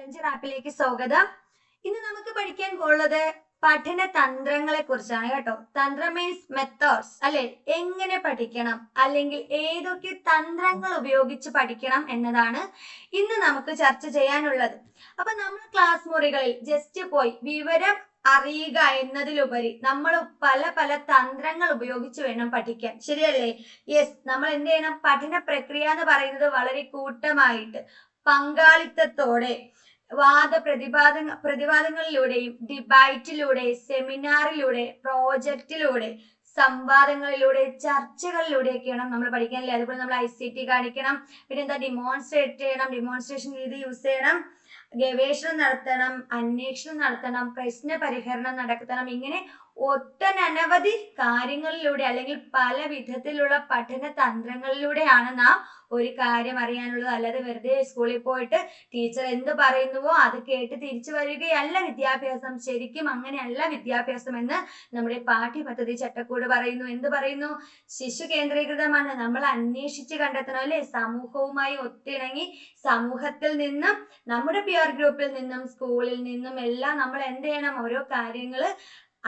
Challenger ആപ്പിലേക്ക് സ്വാഗതം. ഇന്ന് നമുക്ക് പഠിക്കാൻ പോകുന്നത് പഠന തന്ത്രങ്ങളെ കുറിച്ചാണ് കേട്ടോ. തന്ത്രം മീൻസ് മെത്തേഡ്സ് അല്ലെ, എങ്ങനെ പഠിക്കണം അല്ലെങ്കിൽ ഏതൊക്കെ തന്ത്രങ്ങൾ ഉപയോഗിച്ച് പഠിക്കണം എന്നതാണ് ഇന്ന് നമുക്ക് ചർച്ച ചെയ്യാനുള്ളത്. അപ്പൊ നമ്മൾ ക്ലാസ് മുറികളിൽ ജസ്റ്റ് പോയി വിവരം അറിയുക എന്നതിലുപരി നമ്മൾ പല പല തന്ത്രങ്ങൾ ഉപയോഗിച്ച് വേണം പഠിക്കാൻ, ശരിയല്ലേ? യെസ്, നമ്മൾ എന്ത് ചെയ്യണം? പഠന പ്രക്രിയ എന്ന് പറയുന്നത് വളരെ കൂട്ടമായിട്ട് പങ്കാളിത്തത്തോടെ പ്രതിവാദങ്ങളിലൂടെയും ഡിബൈറ്റിലൂടെ, സെമിനാറിലൂടെ, പ്രോജക്റ്റിലൂടെ, സംവാദങ്ങളിലൂടെ, ചർച്ചകളിലൂടെയൊക്കെയാണ് നമ്മൾ പഠിക്കാൻ അല്ലേ. അതുപോലെ നമ്മൾ ICT കാണിക്കണം, പിന്നെ എന്താ ഡിമോൺസ്ട്രേറ്റ് ചെയ്യണം, ഡിമോൺസ്ട്രേഷൻ രീതി യൂസ് ചെയ്യണം, ഗവേഷണം നടത്തണം, അന്വേഷണം നടത്തണം, പ്രശ്ന പരിഹരണം നടത്തണം. ഇങ്ങനെ ഒട്ടനവധി കാര്യങ്ങളിലൂടെ അല്ലെങ്കിൽ പല വിധത്തിലുള്ള പഠന തന്ത്രങ്ങളിലൂടെയാണ് നാം ഒരു കാര്യം അറിയാനുള്ളത്. അല്ലാതെ വെറുതെ സ്കൂളിൽ പോയിട്ട് ടീച്ചർ എന്ത് പറയുന്നുവോ അത് കേട്ട് തിരിച്ചു വരികയല്ല വിദ്യാഭ്യാസം. ശരിക്കും അങ്ങനെയല്ല വിദ്യാഭ്യാസം എന്ന് നമ്മുടെ പാഠ്യപദ്ധതി ചട്ടക്കൂട് പറയുന്നു. എന്ത് പറയുന്നു? ശിശു കേന്ദ്രീകൃതമാണ്. നമ്മൾ അന്വേഷിച്ച് കണ്ടെത്തണം അല്ലെ. സമൂഹവുമായി ഒത്തിണങ്ങി സമൂഹത്തിൽ നിന്നും, നമ്മുടെ പിയർ ഗ്രൂപ്പിൽ നിന്നും, സ്കൂളിൽ നിന്നും എല്ലാം നമ്മൾ എന്ത് ചെയ്യണം? ഓരോ കാര്യങ്ങള്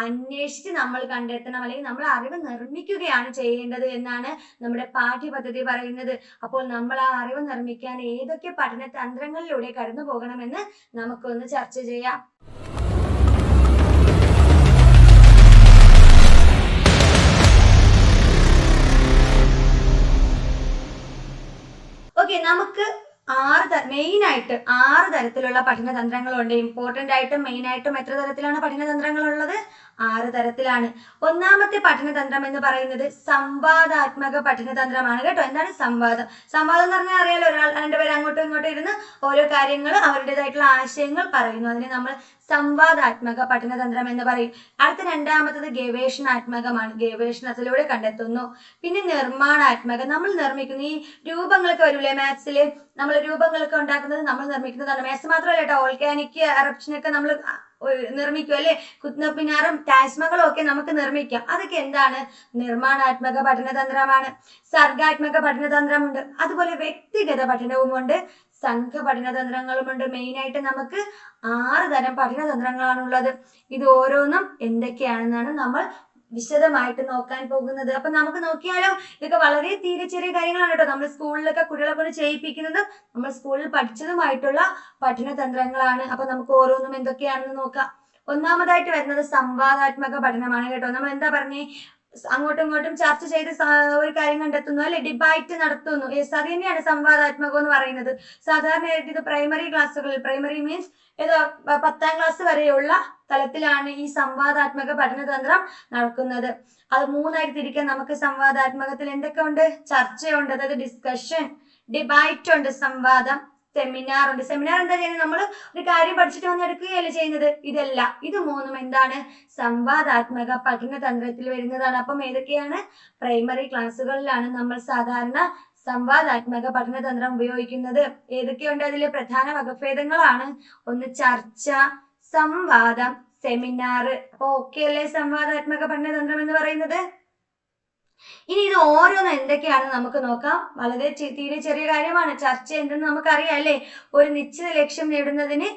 അന്വേഷിച്ച് നമ്മൾ കണ്ടെത്തണം, അല്ലെങ്കിൽ നമ്മൾ അറിവ് നിർമ്മിക്കുകയാണ് ചെയ്യേണ്ടത് എന്നാണ് നമ്മുടെ പാഠ്യപദ്ധതി പറയുന്നത്. അപ്പോൾ നമ്മൾ ആ അറിവ് നിർമ്മിക്കാൻ ഏതൊക്കെ പഠന തന്ത്രങ്ങളിലൂടെ കടന്നു പോകണമെന്ന് നമുക്കൊന്ന് ചർച്ച ചെയ്യാം. ഓക്കെ, നമുക്ക് ആറ് തരത്തിലുള്ള പഠന തന്ത്രങ്ങളുണ്ട്. ഇമ്പോർട്ടന്റ് ആയിട്ടും മെയിൻ ആയിട്ടും എത്ര തരത്തിലാണ് പഠന തന്ത്രങ്ങൾ ഉള്ളത്? 6 തരത്തിലാണ്. ഒന്നാമത്തെ പഠനതന്ത്രം എന്ന് പറയുന്നത് സംവാദാത്മക പഠനതന്ത്രമാണ് കേട്ടോ. എന്താണ് സംവാദം? സംവാദം എന്ന് പറഞ്ഞാൽ അറിയാലോ, രണ്ടുപേരും അങ്ങോട്ടും ഇങ്ങോട്ടും ഇരുന്ന് ഓരോ കാര്യങ്ങൾ അവരുടേതായിട്ടുള്ള ആശയങ്ങൾ പറയുന്നു. അതിനെ നമ്മൾ സംവാദാത്മക പഠനതന്ത്രം എന്ന് പറയും. അടുത്ത രണ്ടാമത്തത് ഗവേഷണാത്മകമാണ്, ഗവേഷണത്തിലൂടെ കണ്ടെത്തുന്നു. പിന്നെ നിർമ്മാണാത്മകം, നമ്മൾ നിർമ്മിക്കുന്നു. ഈ രൂപങ്ങളൊക്കെ വരൂലേ മാത്സില്, നമ്മൾ രൂപങ്ങളൊക്കെ ഉണ്ടാക്കുന്നത് നമ്മൾ നിർമ്മിക്കുന്നതാണ്. മാത്സ് മാത്രമല്ല കേട്ടോ, ഓൾക്കാനിക് എറപ്ഷൻ ഒക്കെ നമ്മൾ നിർമ്മിക്കും അല്ലെ. കുത്ബ് മിനാറും താജ്മഹലും ഒക്കെ നമുക്ക് നിർമ്മിക്കാം. അതൊക്കെ എന്താണ്? നിർമ്മാണാത്മക പഠനതന്ത്രമാണ്. സർഗാത്മക പഠനതന്ത്രമുണ്ട്, അതുപോലെ വ്യക്തിഗത പഠനവുമുണ്ട്, സംഘ പഠനതന്ത്രങ്ങളുമുണ്ട്. മെയിൻ ആയിട്ട് നമുക്ക് 6 തരം പഠനതന്ത്രങ്ങളാണുള്ളത്. ഇത് ഓരോന്നും എന്തൊക്കെയാണെന്നാണ് നമ്മൾ വിശദമായിട്ട് നോക്കാൻ പോകുന്നത്. അപ്പൊ നമുക്ക് നോക്കിയാലോ. ഇതൊക്കെ വളരെ തീരെ ചെറിയ കാര്യങ്ങളാണ് കേട്ടോ. നമ്മൾ സ്കൂളിലൊക്കെ കുട്ടികളെ കൊണ്ട് ചെയ്യിപ്പിക്കുന്നതും നമ്മൾ സ്കൂളിൽ പഠിച്ചതുമായിട്ടുള്ള പഠനതന്ത്രങ്ങളാണ്. അപ്പൊ നമുക്ക് ഓരോന്നും എന്തൊക്കെയാണെന്ന് നോക്കാം. ഒന്നാമതായിട്ട് വരുന്നത് സംവാദാത്മക പഠനമാണ് കേട്ടോ. നമ്മൾ എന്താ പറഞ്ഞേ? അങ്ങോട്ടും ഇങ്ങോട്ടും ചർച്ച ചെയ്ത് ഒരു കാര്യം കണ്ടെത്തുന്നു അല്ലെ, ഡിബൈറ്റ് നടത്തുന്നു. യെസ്, അത് തന്നെയാണ് സംവാദാത്മകം എന്ന് പറയുന്നത്. സാധാരണയായിട്ട് ഇത് പ്രൈമറി ക്ലാസ്സുകളിൽ, പ്രൈമറി മീൻസ് ഏതോ 10ാം ക്ലാസ് വരെയുള്ള തലത്തിലാണ് ഈ സംവാദാത്മക പഠനതന്ത്രം നടക്കുന്നത്. അത് 3ആയി തിരിക്കാൻ നമുക്ക്. സംവാദാത്മകത്തിൽ എന്തൊക്കെ ഉണ്ട്? ചർച്ചയുണ്ട്, അതായത് ഡിസ്കഷൻ, ഡിബൈറ്റ് ഉണ്ട്, സംവാദം, സെമിനാർ ഉണ്ട്. സെമിനാർ എന്താ ചെയ്യുന്നത്? നമ്മൾ ഒരു കാര്യം പഠിച്ചിട്ട് വന്ന് എടുക്കുകയല്ലേ ചെയ്യുന്നത്. ഇതല്ല, ഇത് മൂന്നും എന്താണ്? സംവാദാത്മക പഠനതന്ത്രത്തിൽ വരുന്നതാണ്. അപ്പം ഏതൊക്കെയാണ്? പ്രൈമറി ക്ലാസ്സുകളിലാണ് നമ്മൾ സാധാരണ സംവാദാത്മക പഠനതന്ത്രം ഉപയോഗിക്കുന്നത്. ഏതൊക്കെയുണ്ട്? അതിലെ പ്രധാന വകഭേദങ്ങളാണ്. ഒന്ന് ചർച്ച, സംവാദം, സെമിനാർ. അപ്പൊ ഓക്കെ അല്ലേ സംവാദാത്മക പഠനതന്ത്രം എന്ന് പറയുന്നത്? ഇനി ഇത് ഓരോന്നും എന്തൊക്കെയാണെന്ന് നമുക്ക് നോക്കാം. വളരെ തീരെ ചെറിയ കാര്യമാണ്. ചർച്ച എന്തെന്ന് നമുക്കറിയാം അല്ലേ. ഒരു നിശ്ചിത ലക്ഷ്യം നേടുന്നതിന്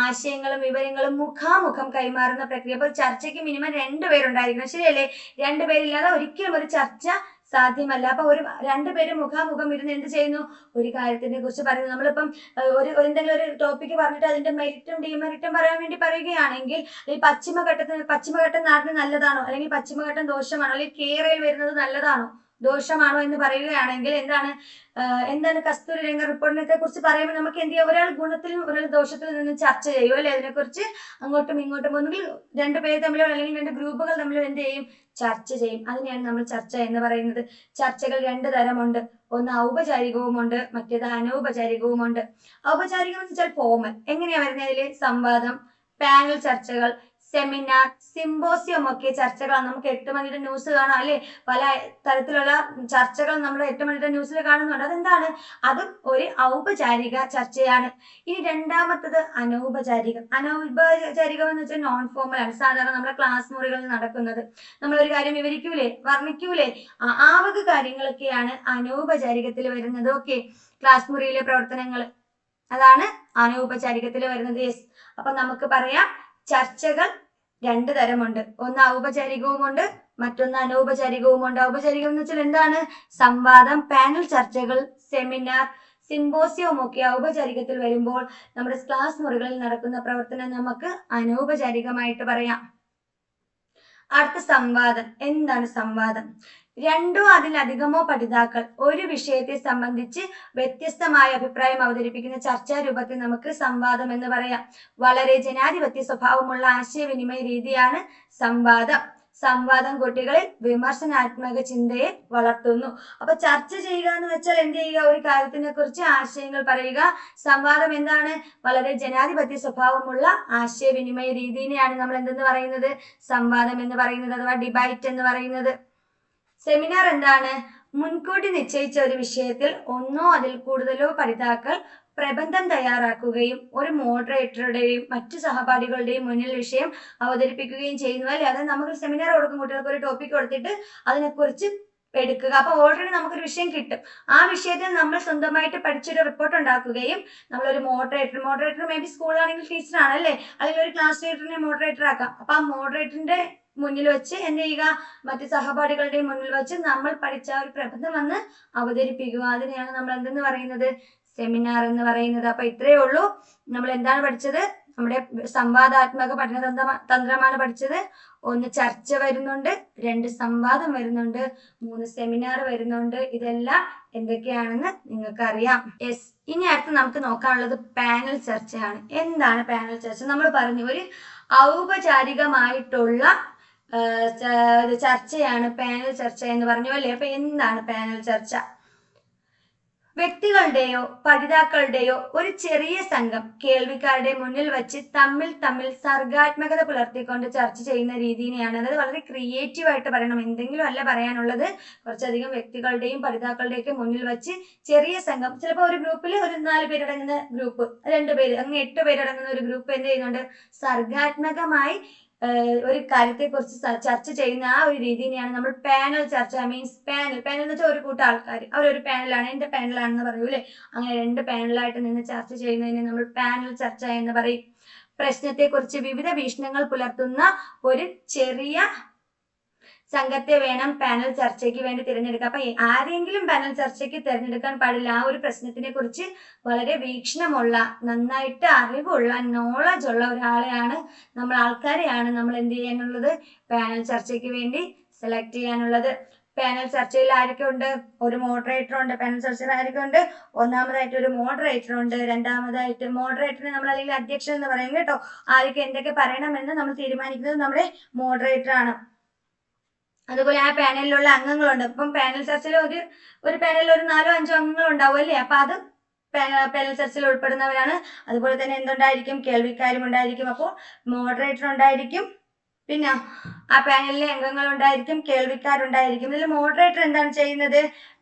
ആശയങ്ങളും വിവരങ്ങളും മുഖാമുഖം കൈമാറുന്ന പ്രക്രിയ. അപ്പൊ ചർച്ചയ്ക്ക് മിനിമം 2 പേരുണ്ടായിരിക്കണം, ശരിയല്ലേ? 2 പേരില്ലാതെ ഒരിക്കലും ഒരു ചർച്ച സാധ്യമല്ല. അപ്പൊ ഒരു 2 പേര് മുഖാമുഖം ഇരുന്ന് എന്ത് ചെയ്യുന്നു? ഒരു കാര്യത്തിനെ കുറിച്ച് പറയുന്നു. നമ്മളിപ്പം എന്തെങ്കിലും ഒരു ടോപ്പിക്ക് പറഞ്ഞിട്ട് അതിന്റെ മെറിറ്റും ഡിമെറിറ്റും പറയാൻ വേണ്ടി പറയുകയാണെങ്കിൽ, ഈ പശ്ചിമഘട്ടം നാടിന് നല്ലതാണോ, അല്ലെങ്കിൽ പശ്ചിമഘട്ടം ദോഷമാണോ, അല്ലെങ്കിൽ കേരളയിൽ വരുന്നത് നല്ലതാണോ ദോഷമാണോ എന്ന് പറയുകയാണെങ്കിൽ എന്താണ് കസ്തൂരി രംഗ റിപ്പോർട്ടിനെ കുറിച്ച് പറയുമ്പോൾ നമുക്ക് എന്ത് ചെയ്യാം? ഒരാൾ ഗുണത്തിലും ഒരാൾ ദോഷത്തിലും നിന്ന് ചർച്ച ചെയ്യും അല്ലെ. അതിനെക്കുറിച്ച് അങ്ങോട്ടും ഇങ്ങോട്ടും ഒന്നുകിൽ 2 പേര് തമ്മിലോ അല്ലെങ്കിൽ 2 ഗ്രൂപ്പുകൾ തമ്മിലോ എന്ത് ചെയ്യും? ചർച്ച ചെയ്യും. അതിനെയാണ് നമ്മൾ ചർച്ച എന്ന് പറയുന്നത്. ചർച്ചകൾ 2 തരമുണ്ട്. ഒന്ന് ഔപചാരികവുമുണ്ട്, മറ്റേത് അനൗപചാരികവുമുണ്ട്. ഔപചാരികം എന്ന് വെച്ചാൽ ഫോമൽ. എങ്ങനെയാ വരുന്നത്? അതില് സംവാദം, പാനൽ ചർച്ചകൾ, സെമിനാർ, സിംബോസിയം ഒക്കെ ചർച്ചകളാണ്. നമുക്ക് 8 മണിയുടെ ന്യൂസ് കാണാം അല്ലെ. പല തരത്തിലുള്ള ചർച്ചകൾ നമ്മൾ 8 മണിയുടെ ന്യൂസിൽ കാണുന്നുണ്ട്. അതെന്താണ്? അതും ഒരു ഔപചാരിക ചർച്ചയാണ്. ഇനി രണ്ടാമത്തത് അനൗപചാരികം. അനൗപചാരികം എന്ന് വെച്ചാൽ നോൺ ഫോമൽ ആണ്. സാധാരണ നമ്മുടെ ക്ലാസ് മുറികളിൽ നടക്കുന്നത്. നമ്മളൊരു കാര്യം വിവരിക്കൂലേ, വർണ്ണിക്കൂലേ, ആ വക കാര്യങ്ങളൊക്കെയാണ് അനൗപചാരികത്തിൽ വരുന്നത്. ഓക്കെ, ക്ലാസ് മുറിയിലെ പ്രവർത്തനങ്ങൾ അതാണ് അനൗപചാരികത്തിൽ വരുന്നത്. യെസ്, അപ്പൊ നമുക്ക് പറയാം ചർച്ചകൾ 2 തരമുണ്ട്. ഒന്ന് ഔപചാരികവുമുണ്ട്, മറ്റൊന്ന് അനൗപചാരികവുമുണ്ട്. ഔപചാരികം എന്ന് വെച്ചാൽ എന്താണ്? സംവാദം, പാനൽ ചർച്ചകൾ, സെമിനാർ, സിംപോസിയം ഒക്കെ ഔപചാരികത്തിൽ വരുമ്പോൾ നമ്മുടെ ക്ലാസ് മുറികളിൽ നടക്കുന്ന പ്രവർത്തനം നമുക്ക് അനൗപചാരികമായിട്ട് പറയാം. അടുത്ത സംവാദം. എന്താണ് സംവാദം? 2 അതിലധികമോ പഠിതാക്കൾ ഒരു വിഷയത്തെ സംബന്ധിച്ച് വ്യത്യസ്തമായ അഭിപ്രായം അവതരിപ്പിക്കുന്ന ചർച്ചാ രൂപത്തെ നമുക്ക് സംവാദം എന്ന് പറയാം. വളരെ ജനാധിപത്യ സ്വഭാവമുള്ള ആശയവിനിമയ രീതിയാണ് സംവാദം. സംവാദം കുട്ടികളിൽ വിമർശനാത്മക ചിന്തയെ വളർത്തുന്നു. അപ്പൊ ചർച്ച ചെയ്യുക എന്ന് വെച്ചാൽ എന്ത് ചെയ്യുക? ഒരു കാര്യത്തിനെ കുറിച്ച് ആശയങ്ങൾ പറയുക. സംവാദം എന്താണ്? വളരെ ജനാധിപത്യ സ്വഭാവമുള്ള ആശയവിനിമയ രീതിയെയാണ് നമ്മൾ എന്തെന്ന് പറയുന്നത്? സംവാദം എന്ന് പറയുന്നത്, അഥവാ ഡിബേറ്റ് എന്ന് പറയുന്നത്. സെമിനാർ എന്താണ്? മുൻകൂട്ടി നിശ്ചയിച്ച ഒരു വിഷയത്തിൽ ഒന്നോ അതിൽ കൂടുതലോ പഠിതാക്കൾ പ്രബന്ധം തയ്യാറാക്കുകയും ഒരു മോഡറേറ്ററുടെയും മറ്റു സഹപാഠികളുടെയും മുന്നിൽ വിഷയം അവതരിപ്പിക്കുകയും ചെയ്യുന്നു, അല്ലെ? അതായത് നമുക്ക് സെമിനാർ കൊടുക്കും, കുട്ടികൾക്ക് ഒരു ടോപ്പിക് കൊടുത്തിട്ട് അതിനെക്കുറിച്ച് എടുക്കുക. അപ്പൊ ഓൾറെഡി നമുക്കൊരു വിഷയം കിട്ടും. ആ വിഷയത്തിൽ നമ്മൾ സ്വന്തമായിട്ട് പഠിച്ചൊരു റിപ്പോർട്ട് ഉണ്ടാക്കുകയും നമ്മളൊരു മോഡറേറ്റർ മേ ബി സ്കൂളിലാണെങ്കിൽ ടീച്ചറാണ്, അല്ലെ? അല്ലെങ്കിൽ ഒരു ക്ലാസ് ലീഡറിനെ മോഡറേറ്റർ ആക്കാം. അപ്പൊ ആ മോഡറേറ്ററിന്റെ മുന്നിൽ വെച്ച് എന്ത് ചെയ്യുക? മറ്റു സഹപാഠികളുടെയും മുന്നിൽ വെച്ച് നമ്മൾ പഠിച്ച ഒരു പ്രബന്ധം വന്ന് അവതരിപ്പിക്കുക. അതിനെയാണ് നമ്മൾ എന്തെന്ന് പറയുന്നത്? സെമിനാർ എന്ന് പറയുന്നത്. അപ്പൊ ഇത്രയേ ഉള്ളൂ. നമ്മൾ എന്താണ് പഠിച്ചത്? നമ്മുടെ സംവാദാത്മക പഠന തന്ത്രമാണ് പഠിച്ചത്. 1 ചർച്ച വരുന്നുണ്ട്, 2 സംവാദം വരുന്നുണ്ട്, 3 സെമിനാർ വരുന്നുണ്ട്. ഇതെല്ലാം എന്തൊക്കെയാണെന്ന് നിങ്ങൾക്ക് അറിയാം. യെസ്, ഇനി അടുത്ത് നമുക്ക് നോക്കാനുള്ളത് പാനൽ ചർച്ചയാണ്. എന്താണ് പാനൽ ചർച്ച? നമ്മൾ പറഞ്ഞു ഒരു ഔപചാരികമായിട്ടുള്ള ചർച്ചയാണ് പാനൽ ചർച്ച എന്ന് പറഞ്ഞു, അല്ലേ? അപ്പൊ എന്താണ് പാനൽ ചർച്ച? വ്യക്തികളുടെയോ പഠിതാക്കളുടെയോ ഒരു ചെറിയ സംഘം കേൾവിക്കാരുടെ മുന്നിൽ വച്ച് തമ്മിൽ സർഗാത്മകത പുലർത്തിക്കൊണ്ട് ചർച്ച ചെയ്യുന്ന രീതിയെയാണ്. അതായത് വളരെ ക്രിയേറ്റീവ് ആയിട്ട് പറയണം, എന്തെങ്കിലും അല്ല പറയാനുള്ളത്. കുറച്ചധികം വ്യക്തികളുടെയും പഠിതാക്കളുടെയും ഒക്കെ മുന്നിൽ വെച്ച് ചെറിയ സംഘം, ചിലപ്പോൾ ഒരു ഗ്രൂപ്പിൽ ഒരു 4 പേരടങ്ങുന്ന ഗ്രൂപ്പ്, 2 പേര്, അങ്ങനെ 8 പേരടങ്ങുന്ന ഒരു ഗ്രൂപ്പ് എന്ത് ചെയ്യുന്നുണ്ട്? സർഗാത്മകമായി ഒരു കാര്യത്തെ കുറിച്ച് ചർച്ച ചെയ്യുന്ന ആ ഒരു രീതിയെയാണ് നമ്മൾ പാനൽ ചർച്ച, മീൻസ് പാനൽ എന്ന് വെച്ചാൽ ഒരു കൂട്ടം ആൾക്കാർ, അവരൊരു പാനലാണ്, എന്റെ പാനലാണെന്ന് പറയൂലേ, അങ്ങനെ 2 പാനലായിട്ട് നിന്ന് ചർച്ച ചെയ്യുന്നതിനെ നമ്മൾ പാനൽ ചർച്ച എന്ന് പറയും. പ്രശ്നത്തെ കുറിച്ച് വിവിധ വീക്ഷണങ്ങൾ പുലർത്തുന്ന ഒരു ചെറിയ സംഘത്തെ വേണം പാനൽ ചർച്ചയ്ക്ക് വേണ്ടി തിരഞ്ഞെടുക്കുക. അപ്പൊ ആരെങ്കിലും പാനൽ ചർച്ചയ്ക്ക് തിരഞ്ഞെടുക്കാൻ പാടില്ല. ആ ഒരു പ്രശ്നത്തിനെ കുറിച്ച് വളരെ വീക്ഷണമുള്ള, നന്നായിട്ട് അറിവുള്ള, നോളജ് ഉള്ള ഒരാളെയാണ് ആൾക്കാരെയാണ് നമ്മൾ എന്ത് ചെയ്യാനുള്ളത്? പാനൽ ചർച്ചയ്ക്ക് വേണ്ടി സെലക്ട് ചെയ്യാനുള്ളത്. പാനൽ ചർച്ചയിൽ ആരൊക്കെ ഉണ്ട്? ഒരു മോഡറേറ്റർ ഉണ്ട്. പാനൽ ചർച്ചയിൽ ആരൊക്കെ ഉണ്ട്? ഒന്നാമതായിട്ട് ഒരു മോഡറേറ്റർ ഉണ്ട്. രണ്ടാമതായിട്ട് മോഡറേറ്ററിനെ നമ്മൾ അല്ലെങ്കിൽ അധ്യക്ഷൻ എന്ന് പറയും കേട്ടോ. ആരൊക്കെ എന്തൊക്കെ പറയണമെന്ന് നമ്മൾ തീരുമാനിക്കുന്നത് നമ്മുടെ മോഡറേറ്റർ ആണ്. അതുപോലെ ആ പാനലിലുള്ള അംഗങ്ങളുണ്ട്. ഇപ്പം പാനൽ ചർച്ചയിൽ ഒരു പാനലിൽ ഒരു 4-5 അംഗങ്ങൾ ഉണ്ടാവും, അല്ലേ? അപ്പൊ അത് പാനൽ ചർച്ചയിൽ ഉൾപ്പെടുന്നവരാണ്. അതുപോലെ തന്നെ എന്തുണ്ടായിരിക്കും? കേൾവിക്കാരും ഉണ്ടായിരിക്കും. അപ്പോൾ മോഡറേറ്റർ ഉണ്ടായിരിക്കും, പിന്നെ ആ പാനലിലെ അംഗങ്ങൾ ഉണ്ടായിരിക്കും, കേൾവിക്കാരുണ്ടായിരിക്കും. ഇതിൽ മോഡറേറ്റർ എന്താണ് ചെയ്യുന്നത്?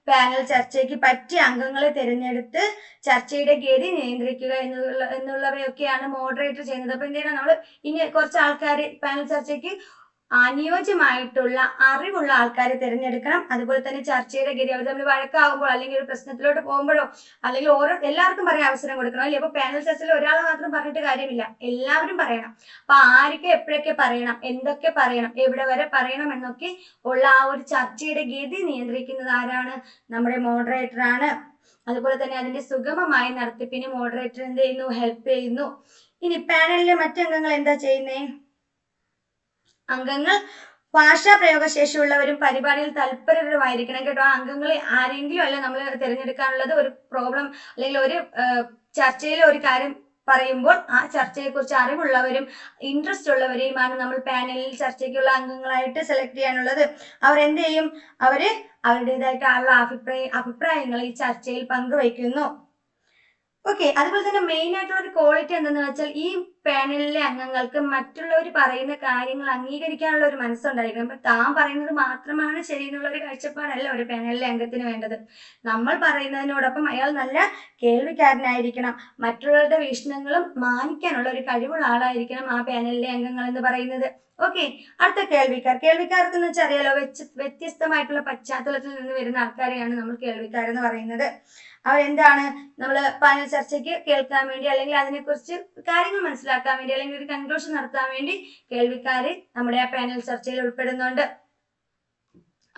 പാനൽ ചർച്ചയ്ക്ക് പറ്റിയ അംഗങ്ങളെ തിരഞ്ഞെടുത്ത് ചർച്ചയുടെ ഗതി നിയന്ത്രിക്കുക എന്നുള്ളവയൊക്കെയാണ് മോഡറേറ്റർ ചെയ്യുന്നത്. അപ്പൊ എന്താണ് നമ്മൾ ഇനി കുറച്ച് ആൾക്കാർ പാനൽ ചർച്ചയ്ക്ക് അനുയോജ്യമായിട്ടുള്ള അറിവുള്ള ആൾക്കാരെ തിരഞ്ഞെടുക്കണം. അതുപോലെ തന്നെ ചർച്ചയുടെ ഗതി, അവർ തമ്മിൽ വഴക്കാവുമ്പോൾ അല്ലെങ്കിൽ ഒരു പ്രശ്നത്തിലോട്ട് പോകുമ്പോഴോ അല്ലെങ്കിൽ എല്ലാവർക്കും പറയാൻ അവസരം കൊടുക്കണം, അല്ലെ? അപ്പൊ പാനൽ ചർച്ചയിൽ ഒരാൾ മാത്രം പറഞ്ഞിട്ട് കാര്യമില്ല, എല്ലാവരും പറയണം. അപ്പൊ ആരൊക്കെ എപ്പോഴൊക്കെ പറയണം, എന്തൊക്കെ പറയണം, എവിടെ വരെ പറയണം എന്നൊക്കെ ഉള്ള ആ ഒരു ചർച്ചയുടെ ഗതി നിയന്ത്രിക്കുന്നത് ആരാണ്? നമ്മുടെ മോഡറേറ്റർ ആണ്. അതുപോലെ തന്നെ അതിന്റെ സുഗമമായ നടത്തിപ്പിന് മോഡറേറ്റർ എന്ത് ചെയ്യുന്നു? ഹെൽപ്പ് ചെയ്യുന്നു. ഇനി പാനലിലെ മറ്റംഗങ്ങൾ എന്താ ചെയ്യുന്നേ? അംഗങ്ങൾ ഭാഷാ പ്രയോഗശേഷിയുള്ളവരും പരിപാടിയിൽ തൽപരരുമായിരിക്കണം കേട്ടോ. ആ അംഗങ്ങളെ ആരെങ്കിലും അല്ല നമ്മൾ തിരഞ്ഞെടുക്കാനുള്ളത്. ഒരു പ്രോബ്ലം അല്ലെങ്കിൽ ഒരു ചർച്ചയിൽ ഒരു കാര്യം പറയുമ്പോൾ ആ ചർച്ചയെ കുറിച്ച് അറിവുള്ളവരും ഇൻട്രസ്റ്റ് ഉള്ളവരെയുമാണ് നമ്മൾ പാനലിൽ ചർച്ചയ്ക്കുള്ള അംഗങ്ങളായിട്ട് സെലക്ട് ചെയ്യാനുള്ളത്. അവർ എന്ത് ചെയ്യും? അവരുടേതായിട്ടുള്ള അഭിപ്രായങ്ങൾ ഈ ചർച്ചയിൽ പങ്കുവയ്ക്കുന്നു. ഓക്കെ, അതുപോലെ തന്നെ മെയിൻ ആയിട്ടുള്ള ഒരു ക്വാളിറ്റി എന്തെന്ന് വെച്ചാൽ ഈ പാനലിലെ അംഗങ്ങൾക്ക് മറ്റുള്ളവർ പറയുന്ന കാര്യങ്ങൾ അംഗീകരിക്കാനുള്ള ഒരു മനസ്സുണ്ടായിരിക്കണം. അപ്പൊ താൻ പറയുന്നത് മാത്രമാണ് ശരി എന്നുള്ള ഒരു കാഴ്ചപ്പാടല്ല ഒരു പാനലിലെ അംഗത്തിന് വേണ്ടത്. നമ്മൾ പറയുന്നതിനോടൊപ്പം അയാൾ നല്ല കേൾവിക്കാരനായിരിക്കണം, മറ്റുള്ളവരുടെ വീക്ഷണങ്ങളും മാനിക്കാനുള്ള ഒരു കഴിവുള്ള ആളായിരിക്കണം ആ പാനലിലെ അംഗങ്ങൾ എന്ന് പറയുന്നത്. ഓക്കെ, അടുത്ത കേൾവിക്കാർക്ക് എന്ന് വെച്ചാൽ അറിയാലോ, വ്യത്യസ്തമായിട്ടുള്ള പശ്ചാത്തലത്തിൽ നിന്ന് വരുന്ന ആൾക്കാരെയാണ് നമ്മൾ കേൾവിക്കാരെന്ന് പറയുന്നത്. അവരെന്താണ് നമ്മൾ പാനൽ ചർച്ചയ്ക്ക് കേൾക്കാൻ വേണ്ടി അല്ലെങ്കിൽ അതിനെക്കുറിച്ച് കാര്യങ്ങൾ മനസ്സിലാക്കാൻ വേണ്ടി അല്ലെങ്കിൽ ഒരു കൺക്ലൂഷൻ നടത്താൻ വേണ്ടി കേൾവിക്കാര് നമ്മുടെ ആ പാനൽ ചർച്ചയിൽ ഉൾപ്പെടുന്നുണ്ട്.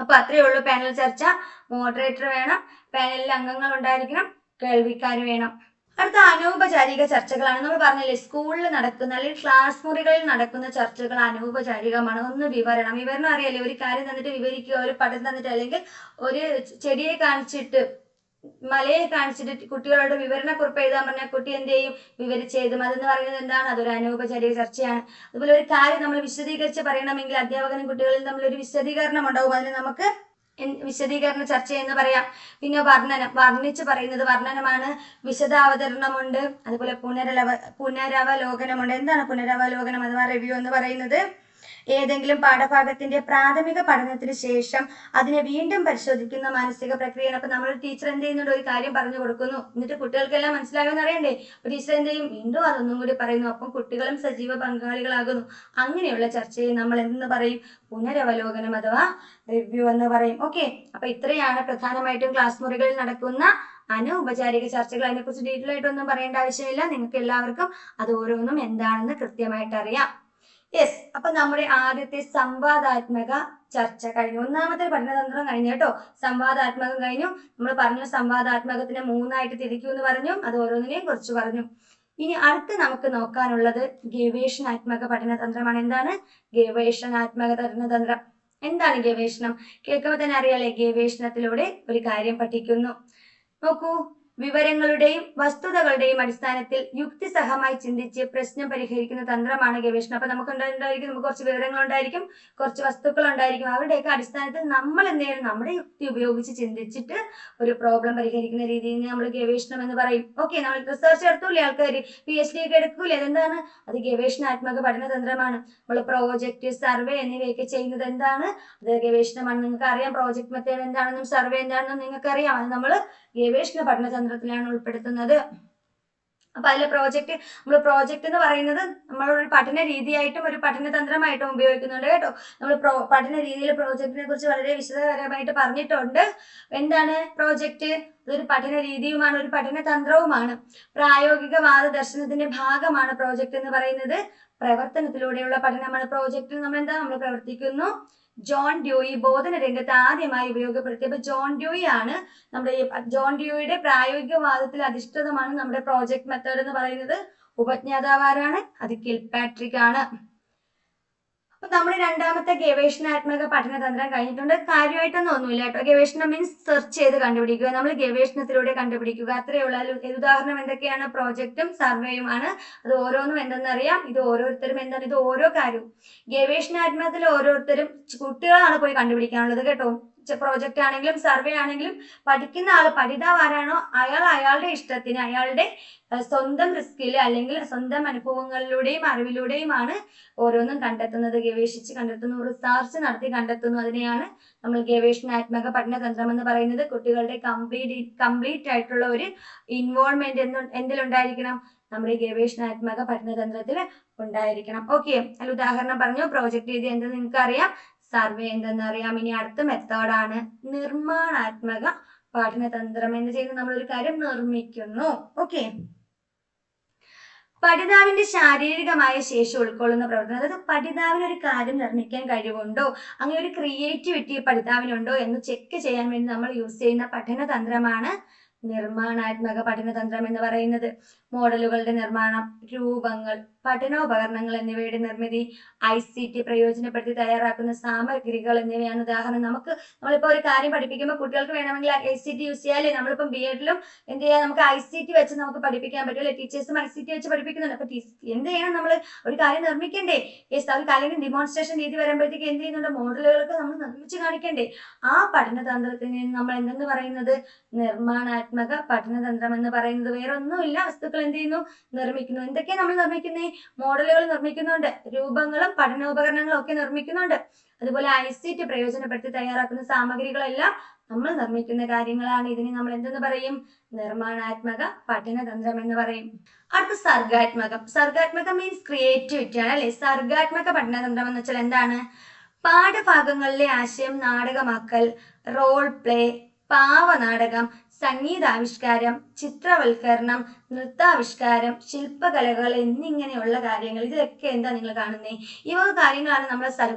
അപ്പൊ അത്രയേ ഉള്ളൂ പാനൽ ചർച്ച. മോഡറേറ്റർ വേണം, പാനലിൽ അംഗങ്ങൾ ഉണ്ടായിരിക്കണം, കേൾവിക്കാർ വേണം. അടുത്ത അനൗപചാരിക ചർച്ചകളാണ്. നമ്മൾ പറഞ്ഞില്ലേ സ്കൂളിൽ നടക്കുന്ന അല്ലെങ്കിൽ ക്ലാസ് മുറികളിൽ നടക്കുന്ന ചർച്ചകൾ അനൗപചാരികമാണ്. ഒന്ന് വിവരണം അറിയാലേ, ഒരു കാര്യം തന്നിട്ട് വിവരിക്കുക, ഒരു പടം തന്നിട്ട് അല്ലെങ്കിൽ ഒരു ചെടിയെ കാണിച്ചിട്ട് മലയെ കാണിച്ചിട്ട് കുട്ടികളോട് വിവരണക്കുറിപ്പ് എഴുതാൻ പറഞ്ഞാൽ കുട്ടി എന്ത് ചെയ്യും? വിവരിച്ചെഴുതും. അതെന്ന് പറയുന്നത് എന്താണ്? അതൊരു അനൗപചാരിക ചർച്ചയാണ്. അതുപോലെ ഒരു കാര്യം നമ്മൾ വിശദീകരിച്ച് പറയണമെങ്കിൽ അധ്യാപകനും കുട്ടികളിൽ തമ്മിൽ ഒരു വിശദീകരണം ഉണ്ടാവും. അതിന് നമുക്ക് വിശദീകരണ ചർച്ച എന്ന് പറയാം. പിന്നെ വർണ്ണിച്ച് പറയുന്നത് വർണ്ണനമാണ്. വിശദാവതരണമുണ്ട്, അതുപോലെ പുനരവലോകനമുണ്ട്. എന്താണ് പുനരവലോകനം അഥവാ റിവ്യൂ എന്ന് പറയുന്നത്? ഏതെങ്കിലും പാഠഭാഗത്തിന്റെ പ്രാഥമിക പഠനത്തിന് ശേഷം അതിനെ വീണ്ടും പരിശോധിക്കുന്ന മാനസിക പ്രക്രിയയാണ്. അപ്പൊ നമ്മൾ ടീച്ചർ എന്ത് ചെയ്യുന്നുണ്ട്? ഒരു കാര്യം പറഞ്ഞു കൊടുക്കുന്നു, എന്നിട്ട് കുട്ടികൾക്കെല്ലാം മനസ്സിലാകാൻ അറിയണ്ടേ? അപ്പൊ ടീച്ചർ എന്ത് ചെയ്യും? വീണ്ടും അതൊന്നും കൂടി പറയുന്നു. അപ്പം കുട്ടികളും സജീവ പങ്കാളികളാകുന്നു. അങ്ങനെയുള്ള ചർച്ചയെ നമ്മൾ എന്തെന്ന് പറയും? പുനരവലോകനം അഥവാ റിവ്യൂ എന്ന് പറയും. ഓക്കെ, അപ്പൊ ഇത്രയാണ് പ്രധാനമായിട്ടും ക്ലാസ് മുറികളിൽ നടക്കുന്ന അനൗപചാരിക ചർച്ചകൾ. അതിനെക്കുറിച്ച് ഡീറ്റെയിൽ ആയിട്ടൊന്നും പറയേണ്ട ആവശ്യമില്ല. നിങ്ങൾക്ക് എല്ലാവർക്കും അത് ഓരോന്നും എന്താണെന്ന് കൃത്യമായിട്ട് അറിയാം. യെസ്, അപ്പൊ നമ്മുടെ ആദ്യത്തെ സംവാദാത്മക ചർച്ച കഴിഞ്ഞു. ഒന്നാമത്തെ പഠനതന്ത്രം കഴിഞ്ഞു കേട്ടോ. സംവാദാത്മകം കഴിഞ്ഞു. നമ്മൾ പറഞ്ഞു സംവാദാത്മകത്തിനെ 3ആയിട്ട് തിരിക്കൂ എന്ന് പറഞ്ഞു. അത് ഓരോന്നിനെയും കുറിച്ച് പറഞ്ഞു. ഇനി അടുത്ത് നമുക്ക് നോക്കാനുള്ളത് ഗവേഷണാത്മക പഠനതന്ത്രമാണ്. എന്താണ് ഗവേഷണാത്മക പഠനതന്ത്രം? എന്താണ് ഗവേഷണം? കേൾക്കുമ്പോൾ തന്നെ അറിയാലേ, ഗവേഷണത്തിലൂടെ ഒരു കാര്യം പഠിക്കുന്നു. നോക്കൂ, വിവരങ്ങളുടെയും വസ്തുതകളുടെയും അടിസ്ഥാനത്തിൽ യുക്തിസഹമായി ചിന്തിച്ച് പ്രശ്നം പരിഹരിക്കുന്ന തന്ത്രമാണ് ഗവേഷണം. അപ്പൊ നമുക്ക് കുറച്ച് വിവരങ്ങൾ ഉണ്ടായിരിക്കും, കുറച്ച് വസ്തുക്കൾ ഉണ്ടായിരിക്കും. അവരുടെയൊക്കെ അടിസ്ഥാനത്തിൽ നമ്മൾ എന്ത് ചെയ്യണം? നമ്മുടെ യുക്തി ഉപയോഗിച്ച് ചിന്തിച്ചിട്ട് ഒരു പ്രോബ്ലം പരിഹരിക്കുന്ന രീതിയിൽ നമ്മൾ ഗവേഷണം എന്ന് പറയും. ഓക്കെ, നമ്മൾ റിസർച്ച് എടുത്തൂലേ ആൾക്കാർ, PhD ഒക്കെ എടുക്കൂലേ? അതെന്താണ്? അത് ഗവേഷണാത്മക പഠനതന്ത്രമാണ്. നമ്മൾ പ്രോജക്റ്റ്, സർവേ എന്നിവയൊക്കെ ചെയ്യുന്നത് എന്താണ്? അത് ഗവേഷണമാണ്. നിങ്ങൾക്ക് അറിയാം പ്രോജക്ട് മെത്തേഡ് എന്താണെന്നും സർവേ എന്താണെന്നും നിങ്ങൾക്ക് അറിയാം. അത് നമ്മൾ ഗവേഷണ പഠനതന്ത്രത്തിലാണ് ഉൾപ്പെടുത്തുന്നത്. അപ്പൊ അതിലെ നമ്മൾ പ്രോജക്റ്റ് എന്ന് പറയുന്നത് നമ്മളൊരു പഠന രീതിയായിട്ടും ഒരു പഠനതന്ത്രമായിട്ടും ഉപയോഗിക്കുന്നുണ്ട് കേട്ടോ. നമ്മൾ പഠന രീതിയിൽ പ്രോജക്റ്റിനെ കുറിച്ച് വളരെ വിശദകരമായിട്ട് പറഞ്ഞിട്ടുണ്ട്. എന്താണ് പ്രോജക്റ്റ്? ഇതൊരു പഠന രീതിയുമാണ്, ഒരു പഠനതന്ത്രവുമാണ്. പ്രായോഗിക വാദദർശനത്തിന്റെ ഭാഗമാണ് പ്രോജക്റ്റ് എന്ന് പറയുന്നത്. പ്രവർത്തനത്തിലൂടെയുള്ള പഠനമാണ് പ്രോജക്റ്റിൽ. നമ്മൾ പ്രവർത്തിക്കുന്നു. ജോൺ ഡ്യൂയി ബോധന രംഗത്ത് ആദ്യമായി ഉപയോഗപ്പെടുത്തിയപ്പോൾ ജോൺ ഡ്യൂയി ആണ് ജോൺ ഡ്യൂയിയുടെ പ്രായോഗിക വാദത്തിൽ അധിഷ്ഠിതമാണ് നമ്മുടെ പ്രോജക്ട് മെത്തേഡ് എന്ന് പറയുന്നത്. ഉപജ്ഞാതാവാരാണ്? അത് കിൽപാട്രിക് ആണ്. അപ്പൊ നമ്മുടെ രണ്ടാമത്തെ ഗവേഷണാത്മക പഠനതന്ത്രം കഴിഞ്ഞിട്ടുണ്ട്. കാര്യമായിട്ടൊന്നും ഒന്നുമില്ല കേട്ടോ. ഗവേഷണം മീൻസ് സെർച്ച് ചെയ്ത് കണ്ടുപിടിക്കുക, നമ്മൾ ഗവേഷണത്തിലൂടെ കണ്ടുപിടിക്കുക, അത്രയേ ഉള്ളൂ. ഉദാഹരണം എന്തൊക്കെയാണ്? പ്രോജക്റ്റും സർവേയുമാണ്. അത് ഓരോന്നും എന്തെന്നറിയാം. ഇത് ഓരോരുത്തരും എന്താണ്? ഇത് ഓരോ കാര്യവും ഗവേഷണാത്മകത്തിൽ ഓരോരുത്തരും കുട്ടികളാണ് പോയി കണ്ടുപിടിക്കാനുള്ളത് കേട്ടോ. പ്രോജക്റ്റ് ആണെങ്കിലും സർവേ ആണെങ്കിലും പഠിക്കുന്ന ആൾ, പഠിതാവ് ആരാണോ അയാളുടെ ഇഷ്ടത്തിന്, അയാളുടെ സ്വന്തം റിസ്കിൽ അല്ലെങ്കിൽ സ്വന്തം അനുഭവങ്ങളിലൂടെയും അറിവിലൂടെയുമാണ് ഓരോന്നും കണ്ടെത്തുന്നത്. ഗവേഷിച്ച് കണ്ടെത്തുന്നു, റിസർച്ച് നടത്തി കണ്ടെത്തുന്നു. അതിനെയാണ് നമ്മൾ ഗവേഷണാത്മക പഠനതന്ത്രം എന്ന് പറയുന്നത്. കുട്ടികളുടെ കംപ്ലീറ്റ് ആയിട്ടുള്ള ഒരു ഇൻവോൾവ്മെന്റ് എന്തിലുണ്ടായിരിക്കണം? നമ്മുടെ ഗവേഷണാത്മക പഠനതന്ത്രത്തിൽ ഉണ്ടായിരിക്കണം. ഓക്കെ, അതിൽ ഉദാഹരണം പറഞ്ഞു. പ്രോജക്റ്റ് രീതി എന്തെന്ന് നിങ്ങൾക്ക് അറിയാം, സർവേ എന്തെന്നറിയാം. ഇനി അടുത്ത മെത്തേഡാണ് നിർമ്മാണാത്മക പഠനതന്ത്രം. എന്ത് ചെയ്യുന്നു? നമ്മൾ ഒരു കാര്യം നിർമ്മിക്കുന്നു. ഓക്കെ, പഠിതാവിന്റെ ശാരീരികമായ ശേഷി ഉൾക്കൊള്ളുന്ന പ്രവർത്തനം. അതായത് പഠിതാവിന് ഒരു കാര്യം നിർമ്മിക്കാൻ കഴിവുണ്ടോ, അങ്ങനെ ഒരു ക്രിയേറ്റിവിറ്റി പഠിതാവിനുണ്ടോ എന്ന് ചെക്ക് ചെയ്യാൻ വേണ്ടി നമ്മൾ യൂസ് ചെയ്യുന്ന പഠനതന്ത്രമാണ് നിർമ്മാണാത്മക പഠനതന്ത്രം എന്ന് പറയുന്നത്. മോഡലുകളുടെ നിർമ്മാണം, രൂപങ്ങൾ, പഠനോപകരണങ്ങൾ എന്നിവയുടെ നിർമ്മിതി, ICT പ്രയോജനപ്പെടുത്തി തയ്യാറാക്കുന്ന സാമഗ്രികൾ എന്നിവയാണ് ഉദാഹരണം. നമ്മളിപ്പോ ഒരു കാര്യം പഠിപ്പിക്കുമ്പോൾ കുട്ടികൾക്ക് വേണമെങ്കിൽ ICT യൂസ് ചെയ്യാല്ലേ. നമ്മളിപ്പം BEdലും എന്ത് ചെയ്യാം? നമുക്ക് ICT വെച്ച് നമുക്ക് പഠിപ്പിക്കാൻ പറ്റുമല്ലേ. ടീച്ചേഴ്സും ICT വെച്ച് പഠിപ്പിക്കുന്നുണ്ട്. അപ്പൊ എന്ത് ചെയ്യണം? നമ്മൾ ഒരു കാര്യം നിർമ്മിക്കണ്ടേ? അല്ലെങ്കിൽ ഡെമോൺസ്ട്രേഷൻ രീതി വരുമ്പോഴത്തേക്ക് എന്ത് ചെയ്യുന്നുണ്ട്? മോഡലുകളൊക്കെ നമ്മൾ നിർമ്മിച്ച് കാണിക്കണ്ടേ? ആ പഠനതന്ത്രത്തിന് നമ്മൾ എന്തെന്ന് പറയുന്നത്? നിർമ്മാണാത്മക പഠനതന്ത്രം എന്ന് പറയുന്നത്. വേറെ ഒന്നുമില്ല, വസ്തുക്കൾ എന്ത് ചെയ്യുന്നു? നിർമ്മിക്കുന്നു. എന്തൊക്കെയാണ് നമ്മൾ നിർമ്മിക്കുന്നത്? മോഡലുകൾ നിർമ്മിക്കുന്നുണ്ട്, രൂപങ്ങളും പഠനോപകരണങ്ങളും ഒക്കെ നിർമ്മിക്കുന്നുണ്ട്. അതുപോലെ ICT പ്രയോജനപ്പെടുത്തി തയ്യാറാക്കുന്ന സാമഗ്രികളെല്ലാം നമ്മൾ നിർമ്മിക്കുന്ന കാര്യങ്ങളാണ്. ഇതിനെ നമ്മൾ എന്തെന്ന് പറയും? നിർമ്മാണാത്മക പഠനതന്ത്രം എന്ന് പറയും. അടുത്ത സർഗാത്മകം മീൻസ് ക്രിയേറ്റിവിറ്റി ആണ് അല്ലെ. സർഗാത്മക പഠനതന്ത്രം എന്ന് വെച്ചാൽ എന്താണ്? പാഠഭാഗങ്ങളിലെ ആശയം നാടകമാക്കൽ, റോൾ പ്ലേ, പാവനാടകം, സംഗീതാവിഷ്കാരം, ചിത്രവൽക്കരണം, നൃത്താവിഷ്കാരം, ശില്പകലകൾ എന്നിങ്ങനെയുള്ള കാര്യങ്ങൾ. ഇതിലൊക്കെ എന്താ നിങ്ങൾ കാണുന്നേ? ഈ വക കാര്യങ്ങളാണ് നമ്മളെ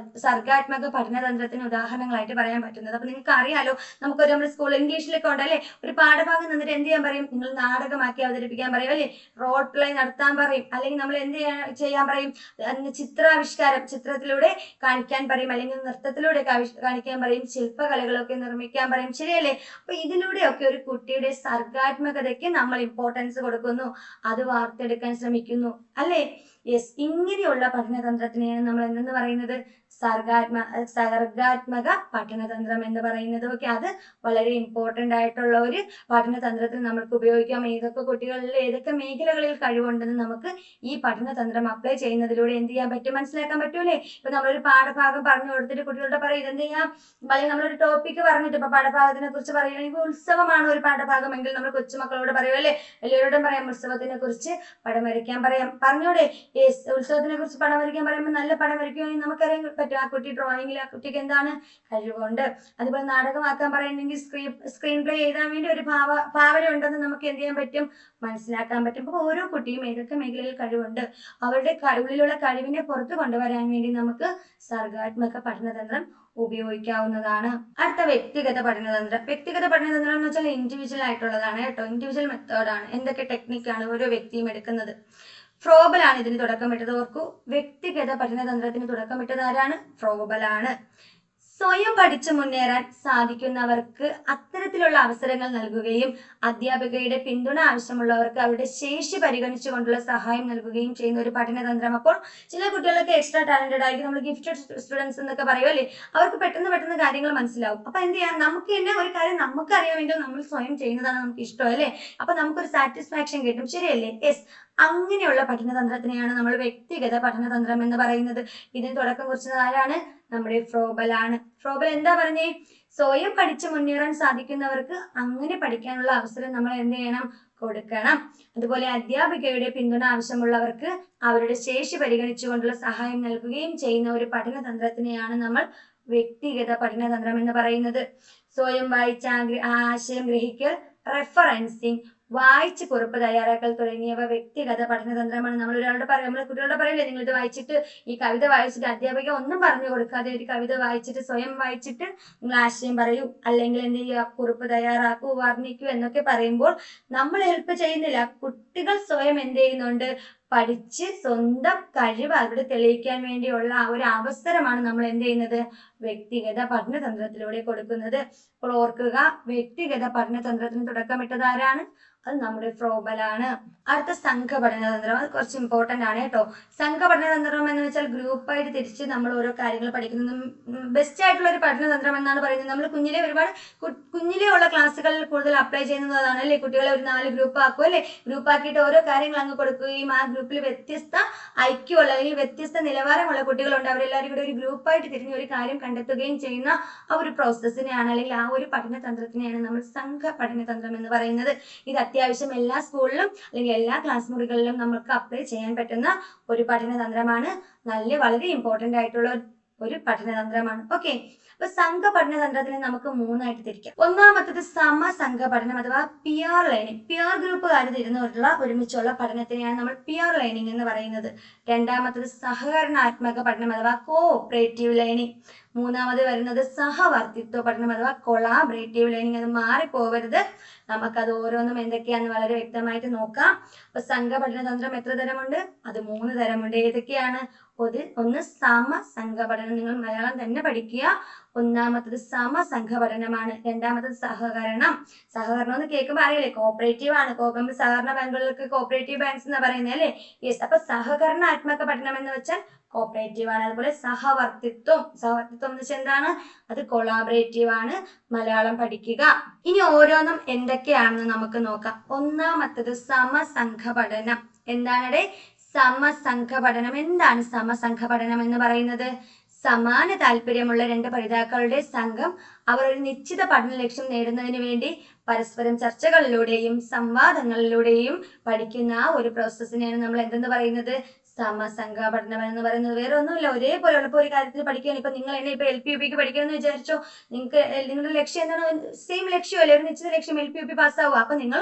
സർഗാത്മക പഠനതന്ത്രത്തിന് ഉദാഹരണങ്ങളായിട്ട് പറയാൻ പറ്റുന്നത്. അപ്പൊ നിങ്ങൾക്ക് അറിയാലോ, നമുക്കൊരു നമ്മുടെ സ്കൂൾ ഇംഗ്ലീഷിലൊക്കെ ഉണ്ടല്ലേ, ഒരു പാഠഭാഗം നിന്നിട്ട് എന്ത് ചെയ്യാൻ പറയും? നിങ്ങൾ നാടകമാക്കി അവതരിപ്പിക്കാൻ പറയും അല്ലെ, റോൾ പ്ലേ നടത്താൻ പറയും, അല്ലെങ്കിൽ നമ്മൾ എന്ത് ചെയ്യാൻ പറയും? ചിത്രാവിഷ്കാരം, ചിത്രത്തിലൂടെ കാണിക്കാൻ പറയും, അല്ലെങ്കിൽ നൃത്തത്തിലൂടെ കാണിക്കാൻ പറയും, ശില്പകലകളൊക്കെ നിർമ്മിക്കാൻ പറയും. ശരിയല്ലേ? അപ്പൊ ഇതിലൂടെയൊക്കെ ഒരു കുട്ടിയുടെ സർഗാത്മകതയ്ക്ക് നമ്മൾ ഇമ്പോർട്ടൻസ് കൊടുക്കുന്നു, അത് വാർത്തെടുക്കാൻ ശ്രമിക്കുന്നു അല്ലേ? യെസ്, ഇങ്ങനെയുള്ള പഠനതന്ത്രത്തിനെയാണ് നമ്മൾ എന്തെന്ന് പറയുന്നത്? സർഗാത്മക പഠനതന്ത്രം എന്ന് പറയുന്നത്. ഓക്കെ, അത് വളരെ ഇമ്പോർട്ടന്റ് ആയിട്ടുള്ള ഒരു പഠനതന്ത്രത്തിൽ നമുക്ക് ഉപയോഗിക്കാം. ഏതൊക്കെ കുട്ടികളിൽ ഏതൊക്കെ മേഖലകളിൽ കഴിവുണ്ടെന്ന് നമുക്ക് ഈ പഠനതന്ത്രം അപ്ലൈ ചെയ്യുന്നതിലൂടെ എന്ത് ചെയ്യാൻ പറ്റും? മനസ്സിലാക്കാൻ പറ്റൂലേ? ഇപ്പൊ നമ്മളൊരു പാഠഭാഗം പറഞ്ഞു കൊടുത്തിട്ട് കുട്ടികളുടെ പറയും ഇതെന്ത് ചെയ്യാം, അല്ലെങ്കിൽ നമ്മളൊരു ടോപ്പിക്ക് പറഞ്ഞിട്ട് ഇപ്പൊ പാഠഭാഗത്തിനെ കുറിച്ച് പറയുകയാണെങ്കിൽ ഉത്സവമാണ് ഒരു പാഠഭാഗമെങ്കിൽ നമ്മൾ കൊച്ചുമക്കളോട് പറയും അല്ലെ, എല്ലാവരോടും പറയാം ഉത്സവത്തിനെ കുറിച്ച് പടം വരയ്ക്കാൻ പറയാം. പറഞ്ഞൂടെ? ഉത്സവത്തിനെ കുറിച്ച് പടം വരയ്ക്കാൻ പറയുമ്പോൾ നല്ല പടം വരയ്ക്കുകയാണെങ്കിൽ നമുക്കറിയാൻ പറ്റും ആ കുട്ടി ഡ്രോയിങ്ങിൽ ആ കുട്ടിക്ക് എന്താണ് കഴിവുണ്ട്. അതുപോലെ നാടകമാക്കാൻ പറയുന്നെങ്കിൽ സ്ക്രീൻ പ്ലേ എഴുതാൻ വേണ്ടി ഒരു ഭാവന ഉണ്ടെന്ന് നമുക്ക് എന്ത് ചെയ്യാൻ പറ്റും? മനസ്സിലാക്കാൻ പറ്റും. അപ്പൊ ഓരോ കുട്ടിയും ഏതൊക്കെ മേഖലയിൽ കഴിവുണ്ട്, അവരുടെ ഉള്ളിലുള്ള കഴിവിനെ പുറത്തു കൊണ്ടുവരാൻ വേണ്ടി നമുക്ക് സർഗാത്മക പഠനതന്ത്രം ഉപയോഗിക്കാവുന്നതാണ്. അടുത്ത വ്യക്തിഗത പഠനതന്ത്രം. വ്യക്തിഗത പഠനതന്ത്രം എന്ന് വെച്ചാൽ ഇൻഡിവിജ്വൽ ആയിട്ടുള്ളതാണ് കേട്ടോ. ഇൻഡിവിജ്വൽ മെത്തേഡാണ്. എന്തൊക്കെ ടെക്നിക്കാണ് ഓരോ വ്യക്തിയും എടുക്കുന്നത്. ഫ്രോബലാണ് ഇതിന് തുടക്കമിട്ടത്. ഓർക്കൂ, വ്യക്തിഗത പഠനതന്ത്രത്തിന് തുടക്കമിട്ടത് ആരാണ്? ഫ്രോബലാണ്. സ്വയം പഠിച്ചു മുന്നേറാൻ സാധിക്കുന്നവർക്ക് അത്തരത്തിലുള്ള അവസരങ്ങൾ നൽകുകയും അധ്യാപികയുടെ പിന്തുണ ആവശ്യമുള്ളവർക്ക് അവരുടെ ശേഷി പരിഗണിച്ചുകൊണ്ടുള്ള സഹായം നൽകുകയും ചെയ്യുന്ന ഒരു പഠനതന്ത്രം. അപ്പോൾ ചില കുട്ടികളൊക്കെ എക്സ്ട്രാ ടാലന്റഡ് ആയിരിക്കും, നമ്മൾ ഗിഫ്റ്റഡ് സ്റ്റുഡൻസ് എന്നൊക്കെ പറയും അല്ലേ, അവർക്ക് പെട്ടെന്ന് കാര്യങ്ങൾ മനസ്സിലാവും. അപ്പൊ എന്ത് ചെയ്യാം, നമുക്ക് തന്നെ ഒരു കാര്യം നമുക്ക് അറിയാമെങ്കിൽ നമ്മൾ സ്വയം ചെയ്യുന്നതാണ് നമുക്ക് ഇഷ്ടം അല്ലേ, അപ്പൊ നമുക്കൊരു സാറ്റിസ്ഫാക്ഷൻ കിട്ടും. ശരിയല്ലേ? യെസ്, അങ്ങനെയുള്ള പഠനതന്ത്രത്തിനെയാണ് നമ്മൾ വ്യക്തിഗത പഠനതന്ത്രം എന്ന് പറയുന്നത്. ഇതിന് തുടക്കം കുറിച്ചത് ആരാണ്? നമ്മുടെ ഫ്രോബലാണ്. ഫ്രോബൽ എന്താ പറഞ്ഞേ? സ്വയം പഠിച്ചു മുന്നേറാൻ സാധിക്കുന്നവർക്ക് അങ്ങനെ പഠിക്കാനുള്ള അവസരം നമ്മൾ എന്ത് ചെയ്യണം? കൊടുക്കണം. അതുപോലെ അധ്യാപികയുടെ പിന്തുണ ആവശ്യമുള്ളവർക്ക് അവരുടെ ശേഷി പരിഗണിച്ചുകൊണ്ടുള്ള സഹായം നൽകുകയും ചെയ്യുന്ന ഒരു പഠനതന്ത്രത്തിനെയാണ് നമ്മൾ വ്യക്തിഗത പഠനതന്ത്രം എന്ന് പറയുന്നത്. സ്വയം വായിച്ച ആശയം ഗ്രഹിക്കൽ, റെഫറൻസിങ്, വായിച്ച് കുറിപ്പ് തയ്യാറാക്കൽ തുടങ്ങിയവ വ്യക്തിഗത പഠനതന്ത്രമാണ്. നമ്മൾ കുട്ടികളോട് പറയില്ലേ, നിങ്ങൾ ഇത് വായിച്ചിട്ട്, ഈ കവിത വായിച്ചിട്ട്, അധ്യാപിക ഒന്നും പറഞ്ഞു കൊടുക്കാതെ ഒരു കവിത വായിച്ചിട്ട് സ്വയം വായിച്ചിട്ട് നിങ്ങൾ ആശയം പറയൂ, അല്ലെങ്കിൽ എന്ത് ചെയ്യുക, കുറിപ്പ് തയ്യാറാക്കൂ, വർണ്ണിക്കൂ എന്നൊക്കെ പറയുമ്പോൾ നമ്മൾ ഹെൽപ്പ് ചെയ്യുന്നില്ല. കുട്ടികൾ സ്വയം എന്ത് ചെയ്യുന്നുണ്ട്? പഠിച്ച് സ്വന്തം കഴിവ് അവിടെ തെളിയിക്കാൻ വേണ്ടിയുള്ള ഒരു അവസരമാണ് നമ്മൾ എന്ത് ചെയ്യുന്നത്? വ്യക്തിഗത പഠനതന്ത്രത്തിലൂടെ കൊടുക്കുന്നത്. അപ്പോൾ ഓർക്കുക, വ്യക്തിഗത പഠനതന്ത്രത്തിന് തുടക്കമിട്ടത് ആരാണ്? അത് നമ്മുടെ ഫ്രോബലാണ്. അടുത്ത സംഘപഠനതന്ത്രം. അത് കുറച്ച് ഇമ്പോർട്ടന്റ് ആണ് കേട്ടോ. സംഘപഠനതന്ത്രം എന്ന് വെച്ചാൽ ഗ്രൂപ്പായിട്ട് തിരിച്ച് നമ്മൾ ഓരോ കാര്യങ്ങൾ പഠിക്കുന്നത് ബെസ്റ്റ് ആയിട്ടുള്ള ഒരു പഠനതന്ത്രം എന്നാണ് പറയുന്നത്. നമ്മൾ കുഞ്ഞിലെ ഉള്ള ക്ലാസ്സുകളിൽ കൂടുതൽ അപ്ലൈ ചെയ്യുന്നതാണ് അല്ലേ. കുട്ടികളെ ഒരു 4 ഗ്രൂപ്പ് ആക്കും അല്ലേ. ഗ്രൂപ്പ് ആക്കിയിട്ട് ഓരോ കാര്യങ്ങൾ അങ്ങ് കൊടുക്കുകയും ആ ഗ്രൂപ്പിൽ വ്യത്യസ്ത ഐക്യമുള്ള അല്ലെങ്കിൽ വ്യത്യസ്ത നിലവാരമുള്ള കുട്ടികളുണ്ട്, അവരെല്ലാവരും കൂടി ഒരു ഗ്രൂപ്പായിട്ട് തിരിഞ്ഞ് ഒരു കാര്യം കണ്ടെത്തുകയും ചെയ്യുന്ന ആ ഒരു പ്രോസസ്സിനെയാണ്, അല്ലെങ്കിൽ ആ ഒരു പഠനതന്ത്രത്തിനെയാണ് നമ്മൾ സംഘപഠനതന്ത്രം എന്ന് പറയുന്നത്. ഇത് അത്യാവശ്യം എല്ലാ സ്കൂളിലും അല്ലെങ്കിൽ എല്ലാ ക്ലാസ് മുറികളിലും നമുക്ക് അപ്ലൈ ചെയ്യാൻ പറ്റുന്ന ഒരു പഠനതന്ത്രമാണ്. വളരെ ഇമ്പോർട്ടന്റ് ആയിട്ടുള്ള ഒരു പഠനതന്ത്രമാണ്. ഓക്കെ, അപ്പൊ സംഘപഠനതന്ത്രത്തിനെ നമുക്ക് 3ആയിട്ട് തിരിക്കാം. ഒന്നാമത്തത് സമസംഘ പഠനം അഥവാ പിയർ ലേണിംഗ്. പിയർ ഗ്രൂപ്പുകാർ തിരുന്നുള്ള ഒരുമിച്ചുള്ള പഠനത്തിനെയാണ് നമ്മൾ പിയർ ലേണിംഗ് എന്ന് പറയുന്നത്. രണ്ടാമത്തത് സഹകരണാത്മക പഠനം അഥവാ കോഓപ്പറേറ്റീവ് ലേണിംഗ്. മൂന്നാമത് വരുന്നത് സഹവർത്തിത്വ പഠനം അഥവാ കൊളാബറേറ്റീവ് ലേണിംഗ്. അത് മാറിപ്പോവരുത്, നമുക്കത് ഓരോന്നും എന്തൊക്കെയാന്ന് വളരെ വ്യക്തമായിട്ട് നോക്കാം. അപ്പൊ സംഘപഠനതന്ത്രം എത്ര തരമുണ്ട്? അത് 3 തരമുണ്ട്. ഏതൊക്കെയാണ്? ഒന്ന് സമസംഘപഠനം, നിങ്ങൾ മലയാളം തന്നെ പഠിക്കുക. ഒന്നാമത്തത് സമസംഘപഠനമാണ്. രണ്ടാമത്തത് സഹകരണം എന്ന് കേൾക്കുമ്പോൾ അറിയില്ലേ, കോപ്പറേറ്റീവ് ആണ്. സഹകരണ ബാങ്കുകൾക്ക് കോപ്പറേറ്റീവ് ബാങ്ക്സ് എന്ന് പറയുന്നത് അല്ലേ. യെസ്, അപ്പൊ സഹകരണാത്മക പഠനം എന്ന് വെച്ചാൽ കോപ്പറേറ്റീവ് ആണ്. അതുപോലെ സഹവർത്തിത്വം എന്ന് വെച്ചാൽ എന്താണ്? അത് കൊളാബറേറ്റീവ് ആണ്. മലയാളം പഠിക്കുക. ഇനി ഓരോന്നും എന്തൊക്കെയാണെന്ന് നമുക്ക് നോക്കാം. ഒന്നാമത്തത് സമസംഘ പഠനം. എന്താണ് സമസംഘ പഠനം? എന്താണ് സമസംഘ പഠനം എന്ന് പറയുന്നത്? സമാന താല്പര്യമുള്ള 2 പഠിതാക്കളുടെ സംഘം അവർ ഒരു നിശ്ചിത പഠന ലക്ഷ്യം നേടുന്നതിന് വേണ്ടി പരസ്പരം ചർച്ചകളിലൂടെയും സംവാദങ്ങളിലൂടെയും പഠിക്കുന്ന ഒരു പ്രോസസ്സിനെയാണ് നമ്മൾ എന്തെന്ന് പറയുന്നത്? സമസംഘ പഠനം എന്ന് പറയുന്നത് വേറെ ഒന്നുമില്ല, ഒരേപോലെ ഉള്ളപ്പോൾ ഒരു കാര്യത്തിൽ പഠിക്കുകയാണ്. ഇപ്പൊ നിങ്ങൾ എന്നെ ഇപ്പൊ LP UP പഠിക്കണമെന്ന് വിചാരിച്ചോ, നിങ്ങൾക്ക് നിങ്ങളുടെ ലക്ഷ്യം എന്താണ്? സെയിം ലക്ഷ്യമല്ലേ, ഒരു നിശ്ചിത ലക്ഷ്യം, LP UP പാസ്സാവുക. അപ്പൊ നിങ്ങൾ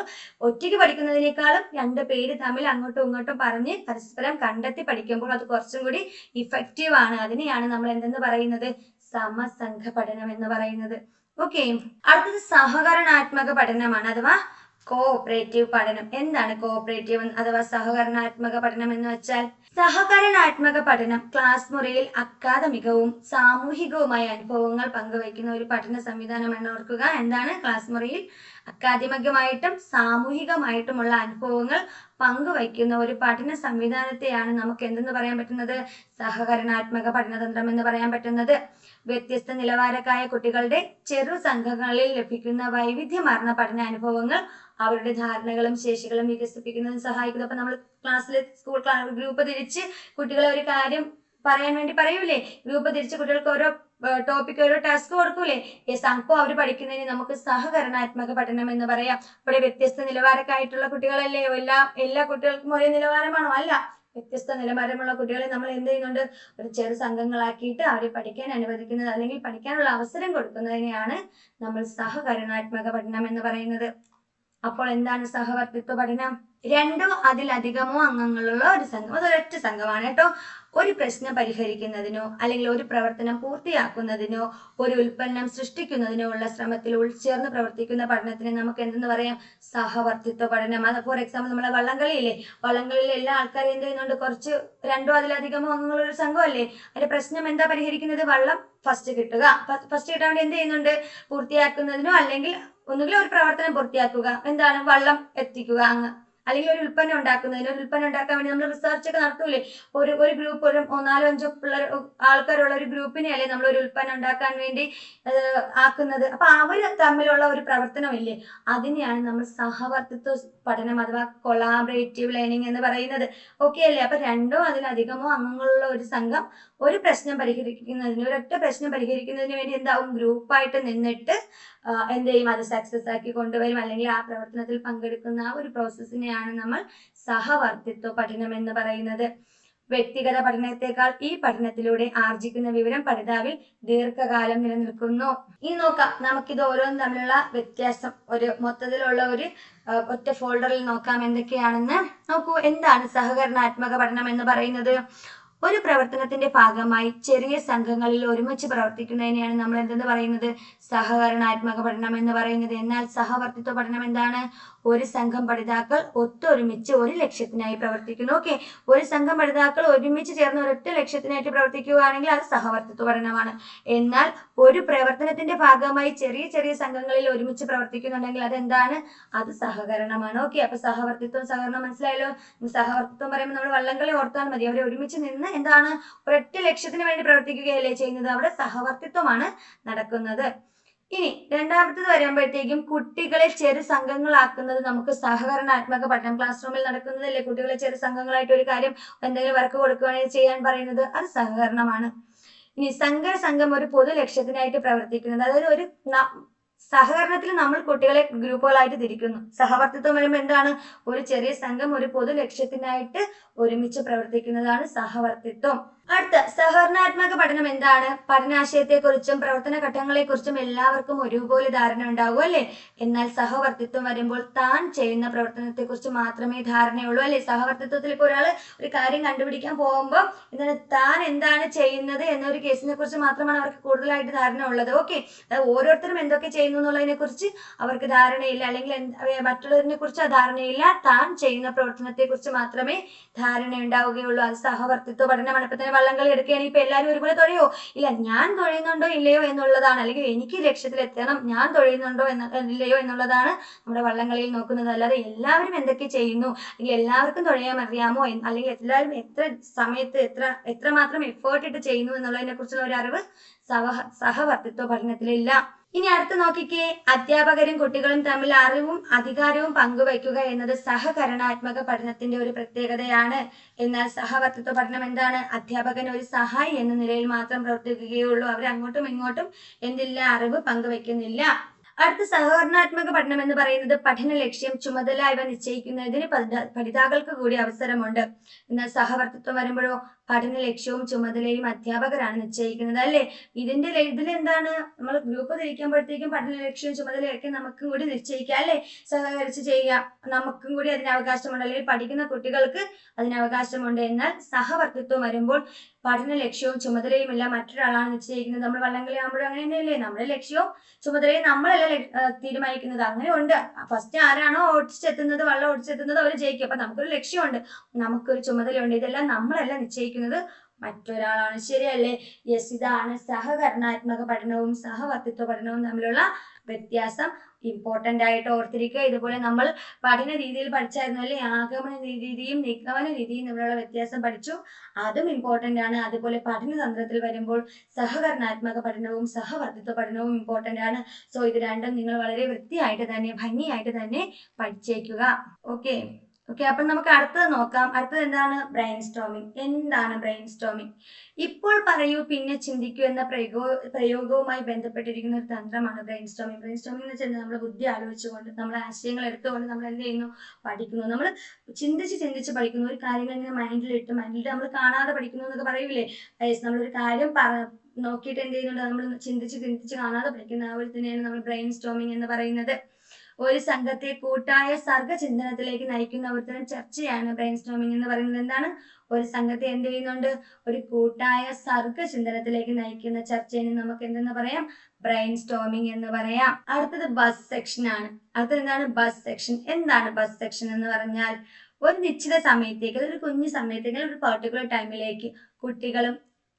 ഒറ്റയ്ക്ക് പഠിക്കുന്നതിനേക്കാളും 2 പേര് തമ്മിൽ അങ്ങോട്ടും ഇങ്ങോട്ടും പറഞ്ഞ് പരസ്പരം കണ്ടെത്തി പഠിക്കുമ്പോൾ അത് കുറച്ചും കൂടി ഇഫക്റ്റീവ് ആണ്. അതിനെയാണ് നമ്മൾ എന്തെന്ന് പറയുന്നത്? സമസംഘ പഠനം എന്ന് പറയുന്നത്. ഓക്കെ, അടുത്തത് സഹകരണാത്മക പഠനമാണ് അഥവാ കോഓപ്പറേറ്റീവ് പഠനം. എന്താണ് കോഓപ്പറേറ്റീവ് അഥവാ സഹകരണാത്മക പഠനം എന്ന് വെച്ചാൽ? സഹകരണാത്മക പഠനം ക്ലാസ് മുറിയിൽ അക്കാദമികവും സാമൂഹികവുമായ അനുഭവങ്ങൾ പങ്കുവയ്ക്കുന്ന ഒരു പഠന സംവിധാനമാണ്. ഓർക്കുക, എന്താണ്? ക്ലാസ് മുറിയിൽ അക്കാദമികമായിട്ടും സാമൂഹികമായിട്ടുമുള്ള അനുഭവങ്ങൾ പങ്കുവയ്ക്കുന്ന ഒരു പഠന സംവിധാനത്തെയാണ് നമുക്ക് എന്തെന്ന് പറയാൻ പറ്റുന്നത്? സഹകരണാത്മക പഠനതന്ത്രം എന്ന് പറയാൻ പറ്റുന്നത്. വ്യത്യസ്ത നിലവാരക്കായ കുട്ടികളുടെ ചെറു സംഘങ്ങളിൽ ലഭിക്കുന്ന വൈവിധ്യമാർന്ന പഠനാനുഭവങ്ങൾ അവരുടെ ധാരണകളും ശേഷികളും വികസിപ്പിക്കുന്നതിന് സഹായിക്കുന്നു. അപ്പൊ നമ്മൾ ക്ലാസ്സിൽ സ്കൂൾ ഗ്രൂപ്പ് തിരിച്ച് കുട്ടികളെ ഒരു കാര്യം പറയാൻ വേണ്ടി പറയൂലേ? ഗ്രൂപ്പ് തിരിച്ച് കുട്ടികൾക്ക് ഓരോ ടോപ്പിക്, ഓരോ ടാസ്ക് കൊടുക്കൂലേ? അപ്പോൾ അവർ പഠിക്കുന്നതിന് നമുക്ക് സഹകരണാത്മക പഠനം എന്ന് പറയാം. ഇവിടെ വ്യത്യസ്ത നിലവാരക്കായിട്ടുള്ള കുട്ടികളല്ലേ? എല്ലാ കുട്ടികൾക്കും ഒരേ നിലവാരമാണോ? അല്ല. വ്യത്യസ്ത നിലവാരമുള്ള കുട്ടികളെ നമ്മൾ എന്ത് ചെയ്യുന്നുണ്ട്? ഒരു ചെറു സംഘങ്ങളാക്കിയിട്ട് അവരെ പഠിക്കാൻ അനുവദിക്കുന്നത് അല്ലെങ്കിൽ പഠിക്കാനുള്ള അവസരം കൊടുക്കുന്നതിനെയാണ് നമ്മൾ സഹകരണാത്മക പഠനം എന്ന് പറയുന്നത്. അപ്പോൾ എന്താണ് സഹവർത്തിത്വ പഠനം? 2 അതിലധികമോ അംഗങ്ങളുള്ള ഒരു സംഘം, അതൊരൊറ്റ സംഘമാണ് കേട്ടോ. ഒരു പ്രശ്നം പരിഹരിക്കുന്നതിനോ അല്ലെങ്കിൽ ഒരു പ്രവർത്തനം പൂർത്തിയാക്കുന്നതിനോ ഒരു ഉൽപ്പന്നം സൃഷ്ടിക്കുന്നതിനോ ഉള്ള ശ്രമത്തിൽ ഉൾച്ചേർന്ന് പ്രവർത്തിക്കുന്ന പഠനത്തിന് നമുക്ക് എന്തെന്ന് പറയാം? സഹവർത്തിത്വ പഠനം. അത് ഫോർ എക്സാമ്പിൾ നമ്മളെ വള്ളംകളിയില്ലേ? വള്ളംകളിയിൽ എല്ലാ ആൾക്കാരും എന്ത് ചെയ്യുന്നുണ്ട്? കുറച്ച് 2 അതിലധികമോ അംഗങ്ങളുള്ള ഒരു സംഘമല്ലേ? അതിന്റെ പ്രശ്നം എന്താ പരിഹരിക്കുന്നത്? വള്ളം ഫസ്റ്റ് കിട്ടുക. ഫസ്റ്റ് കിട്ടാൻ വേണ്ടി എന്ത് ചെയ്യുന്നുണ്ട്? പൂർത്തിയാക്കുന്നതിനോ അല്ലെങ്കിൽ ഒന്നുകിൽ ഒരു പ്രവർത്തനം പൂർത്തിയാക്കുക, എന്താണ്? വള്ളം എത്തിക്കുക, അല്ലെങ്കിൽ ഒരു ഉൽപ്പന്നം ഉണ്ടാക്കുന്നതിന്. ഒരു ഉൽപ്പന്നം ഉണ്ടാക്കാൻ വേണ്ടി നമ്മൾ റിസർച്ച് ഒക്കെ നടത്തൂലേ? ഒരു ഗ്രൂപ്പ്, ഒരു 4-5 ആൾക്കാരുള്ള ഒരു ഗ്രൂപ്പിനെ അല്ലേ നമ്മൾ ഒരു ഉൽപ്പന്നം ഉണ്ടാക്കാൻ വേണ്ടി ആക്കുന്നത്. അപ്പൊ അവര് തമ്മിലുള്ള ഒരു പ്രവർത്തനമില്ലേ, അതിനെയാണ് നമ്മൾ സഹവർത്തിത്വ പഠനം അഥവാ കൊളാബറേറ്റീവ് ലേണിംഗ് എന്ന് പറയുന്നത്. ഓക്കെ അല്ലേ? അപ്പൊ 2 അതിലധികമോ അംഗങ്ങളുള്ള ഒരു സംഘം ഒരു പ്രശ്നം പരിഹരിക്കുന്നതിന്, ഒരൊറ്റ പ്രശ്നം പരിഹരിക്കുന്നതിന് വേണ്ടി എന്താവും? ഗ്രൂപ്പായിട്ട് നിന്നിട്ട് എന്ത് ചെയ്യും? അത് സക്സസ് ആക്കി കൊണ്ടുവരും, അല്ലെങ്കിൽ ആ പ്രവർത്തനത്തിൽ പങ്കെടുക്കുന്ന ആ ഒരു പ്രോസസ്സിനെയാണ് നമ്മൾ സഹവർത്തിത്വ പഠനം എന്ന് പറയുന്നത്. വ്യക്തിഗത പഠനത്തെക്കാൾ ഈ പഠനത്തിലൂടെ ആർജിക്കുന്ന വിവരം പഠിതാവിൽ ദീർഘകാലം നിലനിൽക്കുന്നു. ഇനി നോക്കാം, നമുക്കിത് ഓരോന്നും തമ്മിലുള്ള വ്യത്യാസം ഒരു മൊത്തത്തിലുള്ള ഒരു ഒറ്റ ഫോൾഡറിൽ നോക്കാം എന്തൊക്കെയാണെന്ന്. നോക്കൂ, എന്താണ് സഹകരണാത്മക പഠനം എന്ന് പറയുന്നത്? ഒരു പ്രവർത്തനത്തിന്റെ ഭാഗമായി ചെറിയ സംഘങ്ങളിൽ ഒരുമിച്ച് പ്രവർത്തിക്കുന്നതിനെയാണ് നമ്മൾ എന്തെന്ന് പറയുന്നത്? സഹകരണാത്മക പഠനം എന്ന് പറയുന്നത്. എന്നാൽ സഹവർത്തിത്വ പഠനം എന്താണ്? ഒരു സംഘം പഠിതാക്കൾ ഒത്തൊരുമിച്ച് ഒരു ലക്ഷ്യത്തിനായി പ്രവർത്തിക്കുന്നു. ഓക്കെ, ഒരു സംഘം പഠിതാക്കൾ ഒരുമിച്ച് ചേർന്ന് ഒരൊറ്റ ലക്ഷ്യത്തിനായിട്ട് പ്രവർത്തിക്കുകയാണെങ്കിൽ അത് സഹവർത്തിത്വ പഠനമാണ്. എന്നാൽ ഒരു പ്രവർത്തനത്തിന്റെ ഭാഗമായി ചെറിയ ചെറിയ സംഘങ്ങളിൽ ഒരുമിച്ച് പ്രവർത്തിക്കുന്നുണ്ടെങ്കിൽ അതെന്താണ്? അത് സഹകരണമാണ്. ഓക്കെ, അപ്പൊ സഹവർത്തിത്വം സഹകരണം മനസ്സിലായല്ലോ. സഹവർത്തിത്വം പറയുമ്പോൾ നമ്മൾ വള്ളംകളി ഓർത്താൽ മതി. അവരെ ഒരുമിച്ച് നിന്ന് എന്താണ്? ഒരൊറ്റ ലക്ഷ്യത്തിന് വേണ്ടി പ്രവർത്തിക്കുകയല്ലേ ചെയ്യുന്നത്? അവിടെ സഹവർത്തിത്വമാണ് നടക്കുന്നത്. ഇനി രണ്ടാമത്തത് വരുമ്പോഴത്തേക്കും കുട്ടികളെ ചെറു സംഘങ്ങളാക്കുന്നത് നമുക്ക് സഹകരണാത്മക പഠനം. ക്ലാസ് റൂമിൽ നടക്കുന്നതല്ലേ കുട്ടികളെ ചെറു സംഘങ്ങളായിട്ട് ഒരു കാര്യം എന്തെങ്കിലും വർക്ക് കൊടുക്കുകയാണെങ്കിൽ ചെയ്യാൻ പറയുന്നത്? അത് സഹകരണമാണ്. ഇനി സംഘം ഒരു പൊതു ലക്ഷ്യത്തിനായിട്ട് പ്രവർത്തിക്കുന്നത്, അതായത് ഒരു സഹകരണത്തിൽ നമ്മൾ കുട്ടികളെ ഗ്രൂപ്പുകളായിട്ട് തിരിക്കുന്നു. സഹവർത്തിത്വം വരുമ്പോൾ എന്താണ്? ഒരു ചെറിയ സംഘം ഒരു പൊതു ലക്ഷ്യത്തിനായിട്ട് ഒരുമിച്ച് പ്രവർത്തിക്കുന്നതാണ് സഹവർത്തിത്വം. അടുത്ത സഹകരണാത്മക പഠനം എന്താണ്? പഠനാശയത്തെക്കുറിച്ചും പ്രവർത്തന ഘട്ടങ്ങളെക്കുറിച്ചും എല്ലാവർക്കും ഒരുപോലെ ധാരണ ഉണ്ടാകും അല്ലെ? എന്നാൽ സഹവർത്തിത്വം വരുമ്പോൾ താൻ ചെയ്യുന്ന പ്രവർത്തനത്തെക്കുറിച്ച് മാത്രമേ ധാരണയുള്ളൂ അല്ലെ? സഹവർത്തിത്വത്തിൽ ഇപ്പോൾ ഒരാൾ ഒരു കാര്യം കണ്ടുപിടിക്കാൻ പോകുമ്പോൾ എന്താണ്? താൻ എന്താണ് ചെയ്യുന്നത് എന്നൊരു കേസിനെ കുറിച്ച് മാത്രമാണ് അവർക്ക് കൂടുതലായിട്ട് ധാരണ ഉള്ളത്. ഓക്കെ, ഓരോരുത്തരും എന്തൊക്കെ ചെയ്യുന്നു എന്നുള്ളതിനെ കുറിച്ച് അവർക്ക് ധാരണയില്ല, അല്ലെങ്കിൽ മറ്റുള്ളവരിനെ കുറിച്ച് ധാരണയില്ല. താൻ ചെയ്യുന്ന പ്രവർത്തനത്തെ കുറിച്ച് മാത്രമേ ധാരണ ഉണ്ടാവുകയുള്ളൂ. അത് സഹവർത്തിത്വ പഠനമാണ്. ഇപ്പൊ തന്നെ വള്ളംകളി എടുക്കുകയാണെങ്കിൽ ഇപ്പൊ എല്ലാവരും ഒരുപോലെ തുഴയോ? ഇല്ല, ഞാൻ തുഴയുന്നുണ്ടോ ഇല്ലയോ എന്നുള്ളതാണ്, അല്ലെങ്കിൽ എനിക്ക് ലക്ഷ്യത്തിൽ എത്തണം, ഞാൻ തുഴയുന്നുണ്ടോ ഇല്ലയോ എന്നുള്ളതാണ് നമ്മുടെ വള്ളംകളിയിൽ നോക്കുന്നത്. അല്ലാതെ എല്ലാവരും എന്തൊക്കെ ചെയ്യുന്നു, അല്ലെങ്കിൽ എല്ലാവർക്കും തുഴയാൻ അറിയാമോ, അല്ലെങ്കിൽ എല്ലാവരും എത്ര സമയത്ത് എത്രമാത്രം എഫേർട്ട് ഇട്ട് ചെയ്യുന്നു എന്നുള്ളതിനെ കുറിച്ചുള്ള ഒരു അറിവ് സഹവർത്തിത്വ പഠനത്തിലില്ല. ഇനി അടുത്ത് നോക്കിക്കേ, അധ്യാപകരും കുട്ടികളും തമ്മിൽ അറിവും അധികാരവും പങ്കുവയ്ക്കുക എന്നത് സഹകരണാത്മക പഠനത്തിന്റെ ഒരു പ്രത്യേകതയാണ്. എന്നാൽ സഹവർത്തിത്വ പഠനം എന്താണ്? അധ്യാപകൻ ഒരു സഹായി എന്ന നിലയിൽ മാത്രം പ്രവർത്തിക്കുകയുള്ളൂ. അവർ അങ്ങോട്ടും ഇങ്ങോട്ടും എന്തില്ല? അറിവ് പങ്കുവയ്ക്കുന്നില്ല. അടുത്ത സഹകരണാത്മക പഠനം എന്ന് പറയുന്നത് പഠന ലക്ഷ്യം, ചുമതല ഇവ നിശ്ചയിക്കുന്നതിന് പഠിതാക്കൾക്ക് കൂടി അവസരമുണ്ട്. എന്നാൽ സഹവർത്തിത്വം വരുമ്പോഴോ പഠന ലക്ഷ്യവും ചുമതലയും അധ്യാപകരാണ് നിശ്ചയിക്കുന്നത് അല്ലേ. ഇതിലെന്താണ്, നമ്മൾ ഗ്രൂപ്പ് തിരിക്കുമ്പോഴത്തേക്കും പഠന ലക്ഷ്യവും ചുമതലയൊക്കെ നമുക്കും കൂടി നിശ്ചയിക്കാം അല്ലെ, സഹകരിച്ച് ചെയ്യുക, നമുക്കും കൂടി അതിന് അവകാശമുണ്ട്, അല്ലെങ്കിൽ പഠിക്കുന്ന കുട്ടികൾക്ക് അതിന് അവകാശമുണ്ട്. എന്നാൽ സഹവർത്തിത്വം വരുമ്പോൾ പഠന ലക്ഷ്യവും ചുമതലയും എല്ലാം മറ്റൊരാളാണ് നിശ്ചയിക്കുന്നത്. നമ്മൾ വള്ളംകളി ആകുമ്പോഴും അങ്ങനെ തന്നെയല്ലേ, നമ്മുടെ ലക്ഷ്യവും ചുമതലയും നമ്മളല്ല തീരുമാനിക്കുന്നത്. അങ്ങനെ ഉണ്ട്, ഫസ്റ്റ് ആരാണോ ഓടിച്ചെത്തുന്നത്, വള്ളം ഓടിച്ചെത്തുന്നത് അവർ ജയിക്കും. അപ്പൊ നമുക്കൊരു ലക്ഷ്യമുണ്ട്, നമുക്കൊരു ചുമതലയുണ്ട്, ഇതെല്ലാം നമ്മളല്ല നിശ്ചയിക്കുന്നത്, മറ്റൊരാളാണ്. ശരിയല്ലേ? യെസ്, ഇതാണ് സഹകരണാത്മക പഠനവും സഹവർത്തിത്വ പഠനവും തമ്മിലുള്ള വ്യത്യാസം. ഇമ്പോർട്ടന്റ് ആയിട്ട് ഓർത്തിരിക്കുക. ഇതുപോലെ നമ്മൾ പഠന രീതിയിൽ പഠിച്ചായിരുന്നു അല്ലേ, ആഗമന രീതിയും നിഗമന രീതിയും തമ്മിലുള്ള വ്യത്യാസം പഠിച്ചു, അതും ഇമ്പോർട്ടന്റ് ആണ്. അതുപോലെ പഠനതന്ത്രത്തിൽ വരുമ്പോൾ സഹകരണാത്മക പഠനവും സഹവർത്തിത്വ പഠനവും ഇമ്പോർട്ടന്റ് ആണ്. സോ ഇത് രണ്ടും നിങ്ങൾ വളരെ വൃത്തിയായിട്ട് തന്നെ ഭംഗിയായിട്ട് തന്നെ പഠിച്ചേക്കുക. ഓക്കെ, അപ്പൊ നമുക്ക് അടുത്തത് നോക്കാം. അടുത്തത് എന്താണ്? Brain storming. എന്താണ് ബ്രെയിൻ സ്റ്റോമിംഗ്? ഇപ്പോൾ പറയൂ പിന്നെ ചിന്തിക്കൂ എന്ന പ്രയോഗവുമായി ബന്ധപ്പെട്ടിരിക്കുന്ന ഒരു തന്ത്രമാണ് ബ്രെയിൻ സ്റ്റോമിംഗ്. ബ്രെയിൻ സ്റ്റോമിംഗ് എന്ന് വെച്ചാൽ നമ്മൾ ബുദ്ധി ആലോചിച്ചുകൊണ്ട്, നമ്മൾ ആശയങ്ങൾ എടുത്തുകൊണ്ട് നമ്മൾ എന്ത് ചെയ്യുന്നു, പഠിക്കുന്നു. നമ്മൾ ചിന്തിച്ച് പഠിക്കുന്നു. ഒരു കാര്യങ്ങൾ ഇങ്ങനെ മൈൻഡിൽ നമ്മൾ കാണാതെ പഠിക്കുന്നു എന്നൊക്കെ പറയൂലേ. നമ്മളൊരു കാര്യം നോക്കിയിട്ട് എന്ത് ചെയ്യുന്നുണ്ട്, നമ്മൾ ചിന്തിച്ച് കാണാതെ പഠിക്കുന്ന ആ ഒരു തന്നെയാണ് നമ്മൾ ബ്രെയിൻ സ്റ്റോമിംഗ് എന്ന് പറയുന്നത്. ഒരു സംഘത്തെ കൂട്ടായ സർഗചിന്തനത്തിലേക്ക് നയിക്കുന്ന ഒരു തരം ചർച്ചയാണ് ബ്രെയിൻ സ്റ്റോമിംഗ് എന്ന് പറയുന്നത്. എന്താണ്? ഒരു സംഘത്തെ എന്ത് ചെയ്യുന്നുണ്ട്, ഒരു കൂട്ടായ സർഗചിന്തനത്തിലേക്ക് നയിക്കുന്ന ചർച്ചയെ നമുക്ക് എന്തെന്ന് പറയാം? ബ്രെയിൻ സ്റ്റോമിംഗ് എന്ന് പറയാം. അടുത്തത് ബസ് സെക്ഷൻ ആണ്. അടുത്തത് എന്താണ്? Bus section. എന്താണ് ബസ് സെക്ഷൻ എന്ന് പറഞ്ഞാൽ, ഒരു നിശ്ചിത സമയത്തേക്ക്, ഒരു കുഞ്ഞു സമയത്തേക്ക്, ഒരു പെർട്ടിക്കുലർ ടൈമിലേക്ക്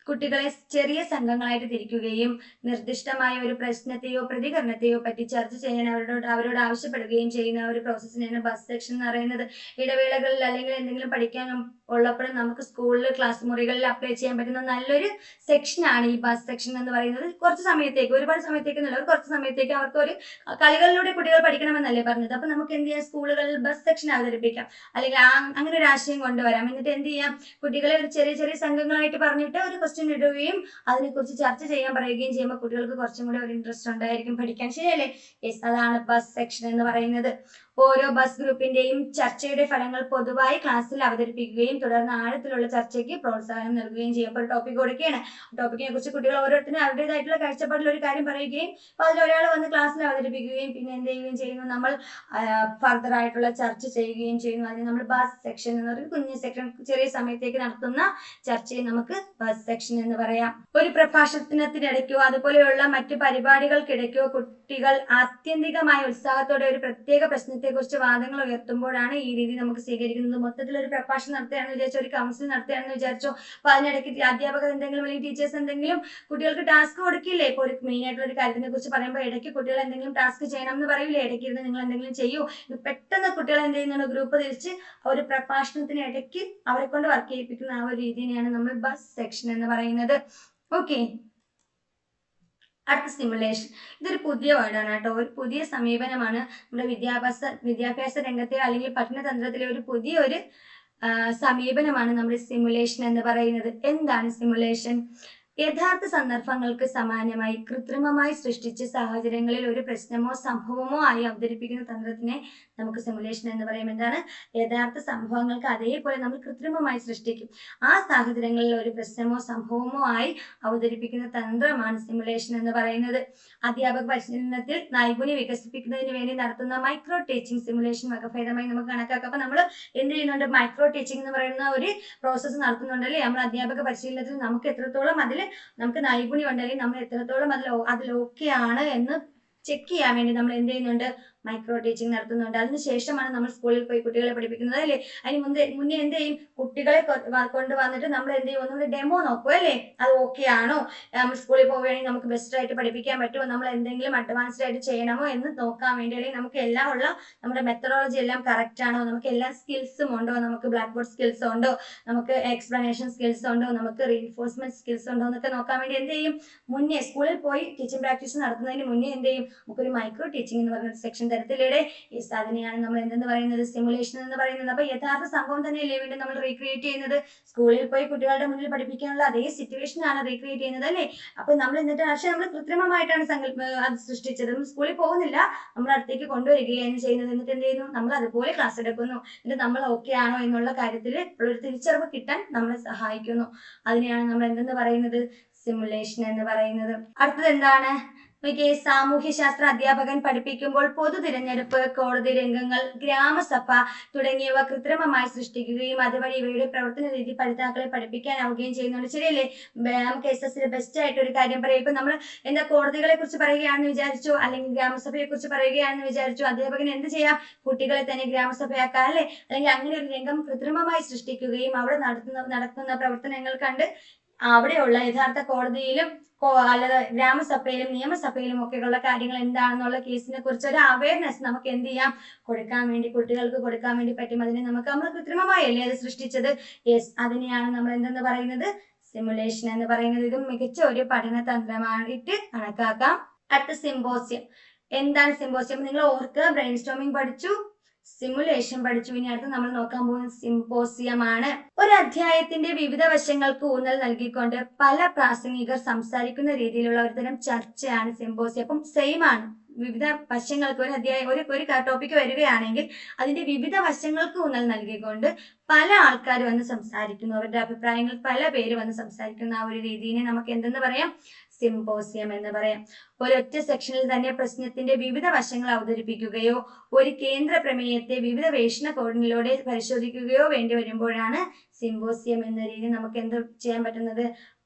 കുട്ടികളെ ചെറിയ സംഘങ്ങളായിട്ട് തിരിക്കുകയും നിർദ്ദിഷ്ടമായ ഒരു പ്രശ്നത്തെയോ പ്രതികരണത്തെയോ പറ്റി ചർച്ച ചെയ്യാൻ അവരോട് ആവശ്യപ്പെടുകയും ചെയ്യുന്ന ഒരു പ്രോസസ്സിനെയാണ് ബസ് സെക്ഷൻ എന്ന് പറയുന്നത്. ഇടവേളകളിൽ അല്ലെങ്കിൽ എന്തെങ്കിലും പഠിക്കാൻ ഉള്ളപ്പോഴും നമുക്ക് സ്കൂളിൽ ക്ലാസ് മുറികളിൽ അപ്ലൈ ചെയ്യാൻ പറ്റുന്ന നല്ലൊരു സെക്ഷനാണ് ഈ ബസ് സെക്ഷൻ എന്ന് പറയുന്നത്. കുറച്ച് സമയത്തേക്ക്, ഒരുപാട് സമയത്തേക്ക് എന്നല്ല, കുറച്ച് സമയത്തേക്ക് അവർക്ക് ഒരു കളികളിലൂടെ കുട്ടികൾ പഠിക്കണമെന്നല്ലേ പറഞ്ഞത്. അപ്പൊ നമുക്ക് എന്ത് ചെയ്യാം, സ്കൂളുകളിൽ ബസ് സെക്ഷൻ അവതരിപ്പിക്കാം, അല്ലെങ്കിൽ അങ്ങനെ ഒരു ആശയം കൊണ്ടുവരാം. എന്നിട്ട് എന്ത് ചെയ്യാം, കുട്ടികളെ ഒരു ചെറിയ സംഘങ്ങളായിട്ട് പറഞ്ഞിട്ട് ഒരു ക്വസ്റ്റ്യൻ ഇടുകയും അതിനെക്കുറിച്ച് ചർച്ച ചെയ്യാൻ പറയുകയും ചെയ്യുമ്പോൾ കുട്ടികൾക്ക് കുറച്ചും കൂടി ഒരു ഇൻട്രസ്റ്റ് ഉണ്ടായിരിക്കും പഠിക്കാൻ. ശരിയല്ലേ? യെസ്, അതാണ് ബസ് സെക്ഷൻ എന്ന് പറയുന്നത്. ഓരോ ബസ് ഗ്രൂപ്പിന്റെയും ചർച്ചയുടെ ഫലങ്ങൾ പൊതുവായി ക്ലാസ്സിൽ അവതരിപ്പിക്കുകയും തുടർന്ന് ആഴത്തിലുള്ള ചർച്ചയ്ക്ക് പ്രോത്സാഹനം നൽകുകയും ചെയ്യും. അപ്പോൾ ഒരു ടോപ്പിക് കൊടുക്കുകയാണ്, ടോപ്പിക്കിനെ കുറിച്ച് കുട്ടികൾ ഓരോരുത്തരും അവരുടേതായിട്ടുള്ള കാഴ്ചപ്പാടിൽ ഒരു കാര്യം പറയുകയും അതിൽ ഒരാൾ വന്ന് ക്ലാസ്സിൽ അവതരിപ്പിക്കുകയും പിന്നെ എന്ത് ചെയ്യുകയും ചെയ്യുന്നു, നമ്മൾ ഫർദർ ആയിട്ടുള്ള ചർച്ച ചെയ്യുകയും ചെയ്യുന്നു. അതിന് നമ്മൾ ബസ് സെക്ഷൻ എന്ന് പറയുന്നത്. കുഞ്ഞു സെക്ഷൻ, ചെറിയ സമയത്തേക്ക് നടത്തുന്ന ചർച്ചയെ നമുക്ക് ബസ് സെക്ഷൻ എന്ന് പറയാം. ഒരു പ്രഭാഷണത്തിനിടയ്ക്കോ അതുപോലെയുള്ള മറ്റു പരിപാടികൾക്കിടയ്ക്കോ കുട്ടികൾ ആത്യന്തികമായ ഉത്സാഹത്തോടെ ഒരു പ്രത്യേക പ്രശ്നത്തെ കുറിച്ച് വാദങ്ങൾ ഉയർത്തുമ്പോഴാണ് ഈ രീതി നമുക്ക് സ്വീകരിക്കുന്നത്. മൊത്തത്തിൽ ഒരു പ്രഭാഷണം നടത്തുകയാണെന്ന് വിചാരിച്ചോ, ഒരു കൗൺസിൽ നടത്തുകയാണെന്ന് വിചാരിച്ചോ, അപ്പൊ അതിനിടയ്ക്ക് അധ്യാപകർ എന്തെങ്കിലും അല്ലെങ്കിൽ ടീച്ചേഴ്സ് എന്തെങ്കിലും കുട്ടികൾക്ക് ടാസ്ക് കൊടുക്കില്ലേ? ഇപ്പൊ ഒരു മെയിൻ ആയിട്ടുള്ള ഒരു കാര്യത്തിനെ കുറിച്ച് പറയുമ്പോൾ ഇടയ്ക്ക് കുട്ടികൾ എന്തെങ്കിലും ടാസ്ക് ചെയ്യണം എന്ന് പറയൂലേ, ഇടയ്ക്ക് ഇരുന്ന് നിങ്ങൾ എന്തെങ്കിലും ചെയ്യൂ. പെട്ടെന്ന് കുട്ടികൾ എന്ത് ചെയ്യുന്നുണ്ട്, ഗ്രൂപ്പ് തിരിച്ച് ഒരു പ്രഭാഷണത്തിന് ഇടയ്ക്ക് അവരെ കൊണ്ട് വർക്ക് ചെയ്യിപ്പിക്കുന്ന ആ ഒരു രീതിയാണ് നമ്മൾ ബസ് സെക്ഷൻ എന്ന് പറയുന്നത്. ഓക്കെ, അടുത്ത സിമുലേഷൻ. ഇതൊരു പുതിയ വേർഡാണ് കേട്ടോ, ഒരു പുതിയ സമീപനമാണ് നമ്മുടെ വിദ്യാഭ്യാസ രംഗത്തെ അല്ലെങ്കിൽ പഠനതന്ത്രത്തിലെ ഒരു പുതിയൊരു സമീപനമാണ് നമ്മുടെ സിമുലേഷൻ എന്ന് പറയുന്നത്. എന്താണ് സിമുലേഷൻ? യഥാർത്ഥ സന്ദർഭങ്ങൾക്ക് സമാനമായി കൃത്രിമമായി സൃഷ്ടിച്ച സാഹചര്യങ്ങളിൽ ഒരു പ്രശ്നമോ സംഭവമോ ആയി അവതരിപ്പിക്കുന്ന തന്ത്രത്തിനെ നമുക്ക് സിമുലേഷൻ എന്ന് പറയും. എന്താണ്? യഥാർത്ഥ സംഭവങ്ങൾക്ക് അതേപോലെ നമ്മൾ കൃത്രിമമായി സൃഷ്ടിക്കും. ആ സാഹചര്യങ്ങളിൽ ഒരു പ്രശ്നമോ സംഭവമോ ആയി അവതരിപ്പിക്കുന്ന തന്ത്രമാണ് സിമുലേഷൻ എന്ന് പറയുന്നത്. അധ്യാപക പരിശീലനത്തിൽ നൈപുണ്യം വികസിപ്പിക്കുന്നതിന് വേണ്ടി നടത്തുന്ന മൈക്രോ ടീച്ചിങ് സിമുലേഷൻ വകഭേദമായി നമുക്ക് കണക്കാക്കാം. അപ്പൊ നമ്മൾ എന്ത് ചെയ്യുന്നുണ്ട്, മൈക്രോ ടീച്ചിങ് എന്ന് പറയുന്ന ഒരു പ്രോസസ്സ് നടത്തുന്നുണ്ടല്ലേ. നമ്മൾ അധ്യാപക പരിശീലനത്തിൽ നമുക്ക് എത്രത്തോളം അതിൽ നമുക്ക് നൈപുണ്യം ഉണ്ടെങ്കിൽ നമ്മൾ എത്രത്തോളം അതിൽ ഓക്കെ ആണ് എന്ന് ചെക്ക് ചെയ്യാൻ വേണ്ടി നമ്മൾ എന്ത് ചെയ്യുന്നുണ്ട്, മൈക്രോ ടീച്ചിങ് നടത്തുന്നുണ്ട്. അതിനുശേഷമാണ് നമ്മൾ സ്കൂളിൽ പോയി കുട്ടികളെ പഠിപ്പിക്കുന്നത് അല്ലേ. അതിന് മുന്നേ എന്ത് ചെയ്യും, കുട്ടികളെ കൊണ്ടുവന്നിട്ട് നമ്മൾ എന്ത് ചെയ്യും, ഒന്നുകൂടി ഡെമോ നോക്കും അല്ലേ, അത് ഓക്കെ ആണോ, നമ്മൾ സ്കൂളിൽ പോവുകയാണെങ്കിൽ നമുക്ക് ബെസ്റ്റ് ആയിട്ട് പഠിപ്പിക്കാൻ പറ്റുമോ, നമ്മൾ എന്തെങ്കിലും അഡ്വാൻസ്ഡ് ആയിട്ട് ചെയ്യണമോ എന്ന് നോക്കാൻ വേണ്ടി, അല്ലെങ്കിൽ നമുക്ക് എല്ലാം ഉള്ള നമ്മുടെ മെത്തഡോളജി എല്ലാം കറക്റ്റ് ആണോ, നമുക്ക് എല്ലാ സ്കിൽസും ഉണ്ടോ, നമുക്ക് ബ്ലാക്ക് ബോർഡ് സ്കിൽസ് ഉണ്ടോ, നമുക്ക് എക്സ്പ്ലനേഷൻ സ്കിൽസ് ഉണ്ടോ, നമുക്ക് റീഇൻഫോഴ്സ്മെന്റ് സ്കിൽസ് ഉണ്ടോ എന്നൊക്കെ നോക്കാൻ വേണ്ടി എന്ത് ചെയ്യും, മുന്നേ സ്കൂളിൽ പോയി ടീച്ചിങ് പ്രാക്ടീസ് നടത്തുന്നതിന് മുന്നേ എന്ത് ചെയ്യും, നമുക്കൊരു മൈക്രോ ടീച്ചിങ് എന്ന് പറയുന്ന സെക്ഷൻ തരത്തിലൂടെ യെസ് അതിനെയാണ് നമ്മൾ എന്തെന്ന് പറയുന്നത് സിമുലേഷൻ എന്ന് പറയുന്നത്. അപ്പൊ യഥാർത്ഥ സംഭവം തന്നെയല്ലേ വീണ്ടും നമ്മൾ റീക്രിയേറ്റ് ചെയ്യുന്നത്. സ്കൂളിൽ പോയി കുട്ടികളുടെ മുന്നിൽ പഠിപ്പിക്കാനുള്ള അതേ സിറ്റുവേഷൻ ആണ് റീക്രിയേറ്റ് ചെയ്യുന്നത് അല്ലേ. അപ്പൊ നമ്മൾ എന്നിട്ട് പക്ഷേ നമ്മൾ കൃത്രിമമായിട്ടാണ് അത് സൃഷ്ടിച്ചത്. സ്കൂളിൽ പോകുന്നില്ല, നമ്മൾ അടുത്തേക്ക് കൊണ്ടുവരികയാണ് ചെയ്യുന്നത്. എന്നിട്ട് എന്ത് ചെയ്യുന്നു, നമ്മൾ അതുപോലെ ക്ലാസ് എടുക്കുന്നു. എന്നിട്ട് നമ്മൾ ഓക്കെ ആണോ എന്നുള്ള കാര്യത്തിൽ ഒരു തിരിച്ചറിവ് കിട്ടാൻ നമ്മളെ സഹായിക്കുന്നു. അതിനെയാണ് നമ്മൾ എന്തെന്ന് പറയുന്നത് സിമുലേഷൻ എന്ന് പറയുന്നത്. അടുത്തത് എന്താണ്, സാമൂഹ്യശാസ്ത്ര അധ്യാപകൻ പഠിപ്പിക്കുമ്പോൾ പൊതു തിരഞ്ഞെടുപ്പ്, കോടതി രംഗങ്ങൾ, ഗ്രാമസഭ തുടങ്ങിയവ കൃത്രിമമായി സൃഷ്ടിക്കുകയും അതുവഴി ഇവയുടെ പ്രവർത്തന രീതി പഠിതാക്കളെ പഠിപ്പിക്കാനാവുകയും ചെയ്യുന്നുണ്ട്. ശരിയല്ലേ. നമുക്ക് SS ബെസ്റ്റ് ആയിട്ട് ഒരു കാര്യം പറയാം. ഇപ്പൊ നമ്മൾ എന്താ കോടതികളെ കുറിച്ച് പറയുകയാണെന്ന് വിചാരിച്ചു, അല്ലെങ്കിൽ ഗ്രാമസഭയെ കുറിച്ച് പറയുകയാണെന്ന് വിചാരിച്ചു, അധ്യാപകൻ എന്ത് ചെയ്യാം, കുട്ടികളെ തന്നെ ഗ്രാമസഭയാക്കാം അല്ലെ. അല്ലെങ്കിൽ അങ്ങനെ ഒരു രംഗം കൃത്രിമമായി സൃഷ്ടിക്കുകയും അവിടെ നടക്കുന്ന പ്രവർത്തനങ്ങൾ കണ്ട് അവിടെയുള്ള യഥാർത്ഥ കോടതിയിലും അല്ലാതെ ഗ്രാമസഭയിലും നിയമസഭയിലും ഒക്കെയുള്ള കാര്യങ്ങൾ എന്താണെന്നുള്ള കേസിനെ കുറിച്ച് ഒരു അവയർനെസ് നമുക്ക് എന്ത് ചെയ്യാം, കൊടുക്കാൻ വേണ്ടി, കുട്ടികൾക്ക് കൊടുക്കാൻ വേണ്ടി പറ്റും. അതിനെ നമ്മൾ കൃത്രിമമായല്ലേ അത് സൃഷ്ടിച്ചത്. യെസ് അതിനെയാണ് നമ്മൾ എന്തെന്ന് പറയുന്നത് സിമുലേഷൻ എന്ന് പറയുന്നത്. ഇതും മികച്ച ഒരു പഠന തന്ത്രമായിട്ട് കണക്കാക്കാം. അടുത്ത സിമ്പോസിയം. എന്താണ് സിമ്പോസിയം? നിങ്ങൾ ഓർക്കുക, ബ്രെയിൻ സ്റ്റോമിംഗ് പഠിച്ചു, സിമുലേഷൻ പഠിച്ചു. ഇനി അടുത്ത് നമ്മൾ നോക്കാൻ പോകുന്നത് സിമ്പോസിയം ആണ്. ഒരു അധ്യായത്തിന്റെ വിവിധ വശങ്ങൾക്ക് ഊന്നൽ നൽകിക്കൊണ്ട് പല പ്രാസംഗികർ സംസാരിക്കുന്ന രീതിയിലുള്ള ഒരു തരം ചർച്ചയാണ് സിമ്പോസിയം. അപ്പം സെയിം ആണ്. വിവിധ വശങ്ങൾക്ക് ഒരു അധ്യായം ഒരു ടോപ്പിക് വരികയാണെങ്കിൽ അതിന്റെ വിവിധ വശങ്ങൾക്ക് ഊന്നൽ നൽകിക്കൊണ്ട് പല ആൾക്കാർ വന്ന് സംസാരിക്കുന്നു, അവരുടെ അഭിപ്രായങ്ങൾ പല പേര് വന്ന് സംസാരിക്കുന്ന ആ ഒരു രീതിയെ നമുക്ക് എന്തെന്ന് പറയാം, സിമ്പോസിയം എന്ന് പറയാം. ഒരൊറ്റ സെക്ഷനിൽ തന്നെ പ്രശ്നത്തിന്റെ വിവിധ വശങ്ങൾ അവതരിപ്പിക്കുകയോ ഒരു കേന്ദ്ര പ്രമേയത്തെ വിവിധ വീക്ഷണകോണിലൂടെ പരിശോധിക്കുകയോ വേണ്ടി വരുമ്പോഴാണ് സിമ്പോസിയം എന്ന രീതി നമുക്ക് എന്ത് ചെയ്യാൻ പറ്റുന്നത്,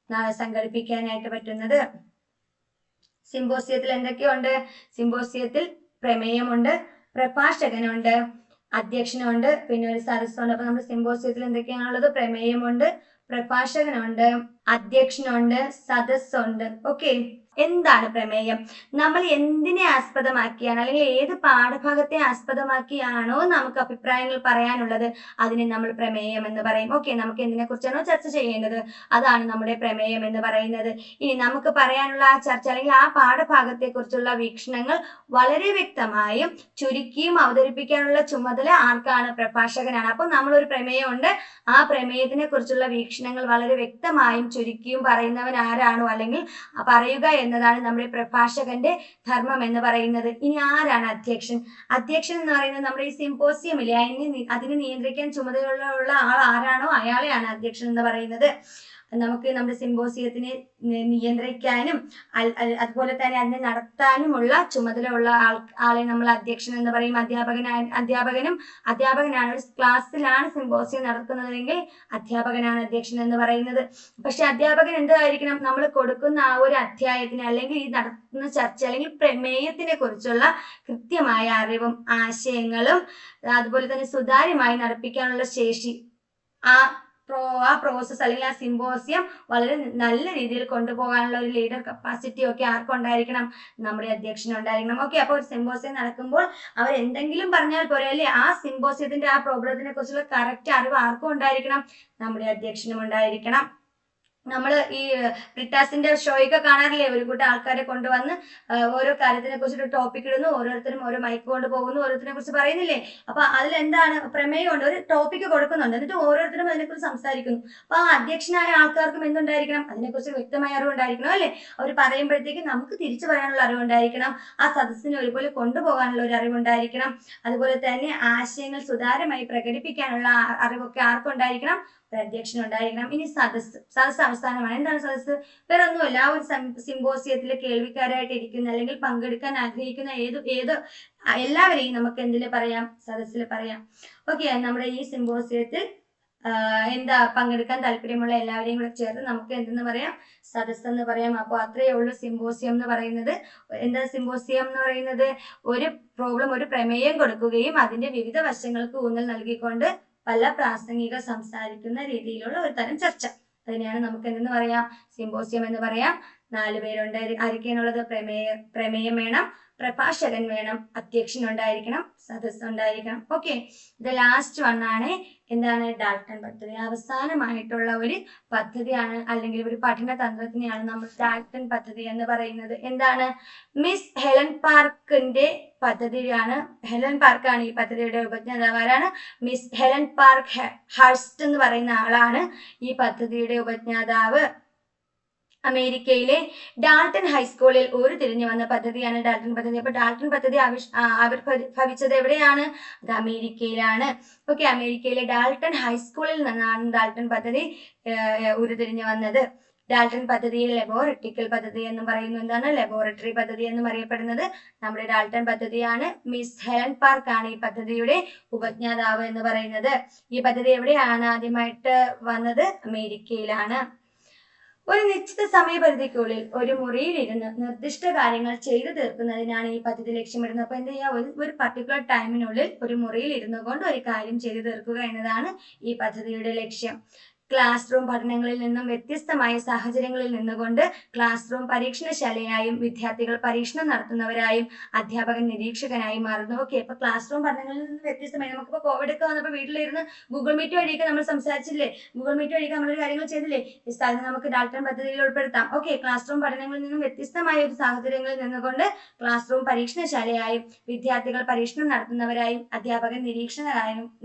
സംഘടിപ്പിക്കാനായിട്ട് പറ്റുന്നത്. സിമ്പോസിയത്തിൽ എന്തൊക്കെയുണ്ട്? സിമ്പോസിയത്തിൽ പ്രമേയമുണ്ട്, പ്രഭാഷകനുണ്ട്, അധ്യക്ഷനുണ്ട്, പിന്നെ ഒരു സദസ്സുണ്ട്. അപ്പൊ നമ്മുടെ സിമ്പോസിയത്തിൽ എന്തൊക്കെയാണുള്ളത്? പ്രമേയമുണ്ട്, പ്രഭാഷകനുണ്ട്, അധ്യക്ഷനുണ്ട്, സദസ്സുണ്ട്. ഓക്കെ. എന്താണ് പ്രമേയം? നമ്മൾ എന്തിനെ ആസ്പദമാക്കിയാണ് അല്ലെങ്കിൽ ഏത് പാഠഭാഗത്തെ ആസ്പദമാക്കിയാണോ നമുക്ക് അഭിപ്രായങ്ങൾ പറയാനുള്ളത് അതിനെ നമ്മൾ പ്രമേയം എന്ന് പറയും. ഓക്കെ. നമുക്ക് എന്തിനെ കുറിച്ചാണോ ചർച്ച ചെയ്യേണ്ടത് അതാണ് നമ്മുടെ പ്രമേയം എന്ന് പറയുന്നത്. ഇനി നമുക്ക് പറയാനുള്ള ആ ചർച്ച അല്ലെങ്കിൽ ആ പാഠഭാഗത്തെ കുറിച്ചുള്ള വീക്ഷണങ്ങൾ വളരെ വ്യക്തമായും ചുരുക്കിയും അവതരിപ്പിക്കാനുള്ള ചുമതല ആർക്കാണ്? പ്രഭാഷകനാണ്. അപ്പൊ നമ്മളൊരു പ്രമേയമുണ്ട്, ആ പ്രമേയത്തിനെ കുറിച്ചുള്ള വീക്ഷണങ്ങൾ വളരെ വ്യക്തമായും ചുരുക്കിയും പറയുന്നവൻ ആരാണോ അല്ലെങ്കിൽ പറയുക എന്നതാണ് നമ്മുടെ പ്രഭാഷകന്റെ ധർമ്മം എന്ന് പറയുന്നത്. ഇനി ആരാണ് അധ്യക്ഷൻ? അധ്യക്ഷൻ എന്ന് പറയുന്നത് നമ്മുടെ ഈ സിമ്പോസിയമില്ലേ അതിനെ നിയന്ത്രിക്കാൻ ചുമതലയുള്ള ആൾ ആരാണോ അയാളെയാണ് അധ്യക്ഷൻ എന്ന് പറയുന്നത്. നമുക്ക് നമ്മുടെ സിമ്പോസിയത്തിനെ നിയന്ത്രിക്കാനും അതുപോലെ തന്നെ അതിനെ നടത്താനുമുള്ള ചുമതലയുള്ള ആളെ നമ്മൾ അധ്യക്ഷൻ എന്ന് പറയും. അധ്യാപകനാണ്. ഒരു ക്ലാസ്സിലാണ് സിമ്പോസിയം നടക്കുന്നതെങ്കിൽ അധ്യാപകനാണ് അധ്യക്ഷൻ എന്ന് പറയുന്നത്. പക്ഷെ അധ്യാപകൻ എന്തായിരിക്കണം? നമ്മൾ കൊടുക്കുന്ന ആ ഒരു അധ്യായത്തിന് അല്ലെങ്കിൽ ഈ നടത്തുന്ന ചർച്ച അല്ലെങ്കിൽ പ്രമേയത്തിനെ കുറിച്ചുള്ള കൃത്യമായ അറിവും ആശയങ്ങളും അതുപോലെ തന്നെ സുതാര്യമായി നടപ്പിക്കാനുള്ള ശേഷി, ആ പ്രോസസ് അല്ലെങ്കിൽ ആ സിമ്പോസിയം വളരെ നല്ല രീതിയിൽ കൊണ്ടുപോകാനുള്ള ഒരു ലീഡർ കപ്പാസിറ്റി ഒക്കെ ആർക്കുണ്ടായിരിക്കണം? നമ്മുടെ അധ്യക്ഷനുണ്ടായിരിക്കണം. ഓക്കെ. അപ്പോൾ ഒരു സിമ്പോസിയം നടക്കുമ്പോൾ അവർ എന്തെങ്കിലും പറഞ്ഞാൽ പോരെ അല്ലേ, ആ സിമ്പോസിയത്തിന്റെ ആ പ്രോബ്ലത്തിനെ കുറിച്ചുള്ള കറക്റ്റ് അറിവ് ആർക്കും ഉണ്ടായിരിക്കണം? നമ്മുടെ അധ്യക്ഷനും ഉണ്ടായിരിക്കണം. നമ്മൾ ഈ ബ്രിട്ടാസിന്റെ ഷോയൊക്കെ കാണാറില്ലേ, ഒരു കൂട്ടം ആൾക്കാരെ കൊണ്ടുവന്ന് ഓരോ കാര്യത്തിനെ കുറിച്ചൊരു ടോപ്പിക് ഇടുന്നു, ഓരോരുത്തരും ഓരോ മൈക്ക് കൊണ്ട് പോകുന്നു, ഓരോരുത്തരെ കുറിച്ച് പറയുന്നില്ലേ. അപ്പൊ അതിലെന്താണ്? പ്രമേയമുണ്ട്, ഒരു ടോപ്പിക് കൊടുക്കുന്നുണ്ട്, എന്നിട്ട് ഓരോരുത്തരും അതിനെക്കുറിച്ച് സംസാരിക്കുന്നു. അപ്പൊ ആ അധ്യക്ഷനായ ആൾക്കാർക്കും എന്തുണ്ടായിരിക്കണം? അതിനെക്കുറിച്ച് വ്യക്തമായ അറിവുണ്ടായിരിക്കണം അല്ലെ. അവർ പറയുമ്പോഴത്തേക്കും നമുക്ക് തിരിച്ചു പറയാനുള്ള അറിവുണ്ടായിരിക്കണം, ആ സദസ്സിനെ ഒരുപോലെ കൊണ്ടുപോകാനുള്ള ഒരു അറിവുണ്ടായിരിക്കണം, അതുപോലെ തന്നെ ആശയങ്ങൾ സുതാര്യമായി പ്രകടിപ്പിക്കാനുള്ള അറിവൊക്കെ ആർക്കുണ്ടായിരിക്കണം? അധ്യക്ഷനുണ്ടായിരിക്കണം. ഇനി സദസ്സ് അവസാനമാണ്. എന്താണ് സദസ്സ്? വേറെ ഒന്നുമല്ല, ആ ഒരു സിമ്പോസിയത്തിൽ കേൾവിക്കാരായിട്ട് ഇരിക്കുന്ന അല്ലെങ്കിൽ പങ്കെടുക്കാൻ ആഗ്രഹിക്കുന്ന ഏത് എല്ലാവരെയും നമുക്ക് എന്തിൽ പറയാം? സദസ്സിൽ പറയാം. ഓക്കെ. നമ്മുടെ ഈ സിമ്പോസിയത്തിൽ പങ്കെടുക്കാൻ താല്പര്യമുള്ള എല്ലാവരെയും കൂടെ ചേർത്ത് നമുക്ക് എന്തെന്ന് പറയാം? സദസ്സ് എന്ന് പറയാം. അപ്പോൾ അത്രയേ ഉള്ളൂ സിമ്പോസിയം എന്ന് പറയുന്നത്. എന്താ സിമ്പോസിയം എന്ന് പറയുന്നത്? ഒരു പ്രോബ്ലം, ഒരു പ്രമേയം കൊടുക്കുകയും അതിന്റെ വിവിധ വശങ്ങൾക്ക് ഊന്നൽ നൽകിക്കൊണ്ട് പല പ്രാസംഗികർ സംസാരിക്കുന്ന രീതിയിലുള്ള ഒരു തരം ചർച്ച, അതിനെയാണ് നമുക്ക് എന്തെന്ന് പറയാം? സിമ്പോസിയം എന്ന് പറയാം. 4 പേരുണ്ട്. ആരൊക്കെയാണുള്ളത്? പ്രമേയം വേണം, പ്രഭാഷകൻ വേണം, അധ്യക്ഷൻ ഉണ്ടായിരിക്കണം, സദസ്സ് ഉണ്ടായിരിക്കണം. ഓക്കെ, ഇത് ലാസ്റ്റ് വൺ ആണ്. എന്താണ്? ഡാൾട്ടൺ പദ്ധതി. അവസാനമായിട്ടുള്ള ഒരു പദ്ധതിയാണ് അല്ലെങ്കിൽ ഒരു പഠന തന്ത്രത്തിനെയാണ് നമ്മൾ ഡാൾട്ടൺ പദ്ധതി എന്ന് പറയുന്നത്. എന്താണ്? മിസ് ഹെലൻ പാർക്കിന്റെ പദ്ധതിയാണ്. ഹെലൻ പാർക്കാണ് ഈ പദ്ധതിയുടെ ഉപജ്ഞാതാവ്. ആരാണ്? മിസ് ഹെലൻ പാർക്ക് ഹർസ്റ്റ് എന്ന് പറയുന്ന ആളാണ് ഈ പദ്ധതിയുടെ ഉപജ്ഞാതാവ്. അമേരിക്കയിലെ ഡാൾട്ടൺ ഹൈസ്കൂളിൽ ഉരുത്തിരിഞ്ഞു വന്ന പദ്ധതിയാണ് ഡാൾട്ടൺ പദ്ധതി. അപ്പൊ ഡാൾട്ടൺ പദ്ധതി ആവിർഭവിച്ചത് എവിടെയാണ്? അത് അമേരിക്കയിലാണ്. ഓക്കെ, അമേരിക്കയിലെ ഡാൾട്ടൺ ഹൈസ്കൂളിൽ നിന്നാണ് ഡാൾട്ടൺ പദ്ധതി ഉരുത്തിരിഞ്ഞു വന്നത്. ഡാൾട്ടൺ പദ്ധതിയെ ലബോറട്ടറിക്കൽ പദ്ധതി എന്നും പറയുന്നു. എന്താണ്? ലബോറട്ടറി പദ്ധതി എന്നും അറിയപ്പെടുന്നത് നമ്മുടെ ഡാൾട്ടൺ പദ്ധതിയാണ്. മിസ് ഹെലൻ പാർക്ക് ആണ് ഈ പദ്ധതിയുടെ ഉപജ്ഞാതാവ് എന്ന് പറയുന്നത്. ഈ പദ്ധതി എവിടെയാണ് ആദ്യമായിട്ട് വന്നത്? അമേരിക്കയിലാണ്. ഒരു നിശ്ചിത സമയപരിധിക്കുള്ളിൽ ഒരു മുറിയിൽ ഇരുന്ന് നിർദ്ദിഷ്ട കാര്യങ്ങൾ ചെയ്തു തീർക്കുന്നതിനാണ് ഈ പദ്ധതി ലക്ഷ്യമിടുന്നത്. അപ്പൊ എന്ത് ചെയ്യുക? ഒരു പർട്ടിക്കുലർ ടൈമിനുള്ളിൽ ഒരു മുറിയിൽ ഇരുന്നു കൊണ്ട് ഒരു കാര്യം ചെയ്തു തീർക്കുക എന്നതാണ് ഈ പദ്ധതിയുടെ ലക്ഷ്യം. ക്ലാസ് റൂം പഠനങ്ങളിൽ നിന്നും വ്യത്യസ്തമായ സാഹചര്യങ്ങളിൽ നിന്നുകൊണ്ട് ക്ലാസ് റൂം പരീക്ഷണശാലയായും വിദ്യാർത്ഥികൾ പരീക്ഷണം നടത്തുന്നവരായും അധ്യാപകൻ നിരീക്ഷകനായും മാറുന്നു. ഓക്കെ, അപ്പൊ ക്ലാസ് റൂം പഠനങ്ങളിൽ നിന്ന് വ്യത്യസ്തമായി നമുക്കിപ്പോ കോവിഡ് ഒക്കെ വന്നപ്പോൾ വീട്ടിലിരുന്ന് ഗൂഗിൾ മീറ്റ് വഴിയൊക്കെ നമ്മൾ സംസാരിച്ചില്ലേ? ഗൂഗിൾ മീറ്റ് വഴിയൊക്കെ നമ്മൾ കാര്യങ്ങൾ ചെയ്തില്ലേ? അതിന് നമുക്ക് ഡാൾട്ടൺ പദ്ധതിയിൽ ഉൾപ്പെടുത്താം. ഓക്കെ, ക്ലാസ് റൂം പഠനങ്ങളിൽ നിന്നും വ്യത്യസ്തമായ ഒരു സാഹചര്യങ്ങളിൽ നിന്നുകൊണ്ട് ക്ലാസ് റൂം പരീക്ഷണശാലയായും വിദ്യാർത്ഥികൾ പരീക്ഷണം നടത്തുന്നവരായും അധ്യാപകൻ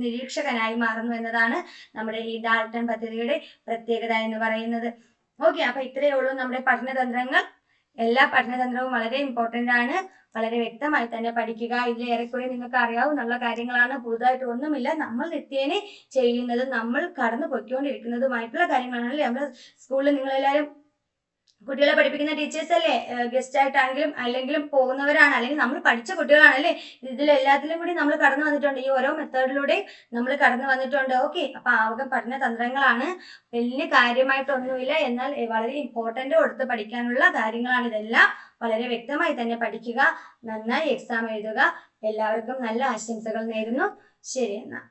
നിരീക്ഷകനായും മാറുന്നു എന്നതാണ് നമ്മുടെ ഈ ഡാൾട്ടൺ പദ്ധതി പ്രത്യേകത എന്ന് പറയുന്നത്. ഓക്കെ, അപ്പൊ ഇത്രയേ ഉള്ളൂ നമ്മുടെ പഠനതന്ത്രങ്ങൾ. എല്ലാ പഠനതന്ത്രവും വളരെ ഇമ്പോർട്ടന്റ് ആണ്. വളരെ വ്യക്തമായി തന്നെ പഠിക്കുക. ഇതിൽ ഏറെക്കുറെ നിങ്ങൾക്ക് അറിയാവുന്ന കാര്യങ്ങളാണ്. പുതുതായിട്ട് ഒന്നുമില്ല. നമ്മൾ നിത്യേന ചെയ്യുന്നതും നമ്മൾ കടന്നു പൊയ്ക്കൊണ്ടിരിക്കുന്നതുമായിട്ടുള്ള കാര്യങ്ങളാണ്. അല്ലേ? നമ്മുടെ സ്കൂളിൽ നിങ്ങളെല്ലാവരും കുട്ടികളെ പഠിപ്പിക്കുന്ന ടീച്ചേഴ്സ് അല്ലേ? ഗസ്റ്റ് ആയിട്ടാണെങ്കിലും അല്ലെങ്കിലും പോകുന്നവരാണ്, അല്ലെങ്കിൽ നമ്മൾ പഠിച്ച കുട്ടികളാണ് അല്ലേ? ഇതിലെല്ലാത്തിലും കൂടി നമ്മൾ കടന്നു വന്നിട്ടുണ്ട്. ഈ ഓരോ മെത്തേഡിലൂടെ നമ്മൾ കടന്നു വന്നിട്ടുണ്ട്. ഓക്കെ, അപ്പൊ ആവക പഠന തന്ത്രങ്ങളാണ്. വലിയ കാര്യമായിട്ടൊന്നുമില്ല, എന്നാൽ വളരെ ഇമ്പോർട്ടന്റ് കൊടുത്ത് പഠിക്കാനുള്ള കാര്യങ്ങളാണ് ഇതെല്ലാം. വളരെ വ്യക്തമായി തന്നെ പഠിക്കുക, നന്നായി എക്സാം എഴുതുക. എല്ലാവർക്കും നല്ല ആശംസകൾ നേരുന്നു. ശരി എന്നാ.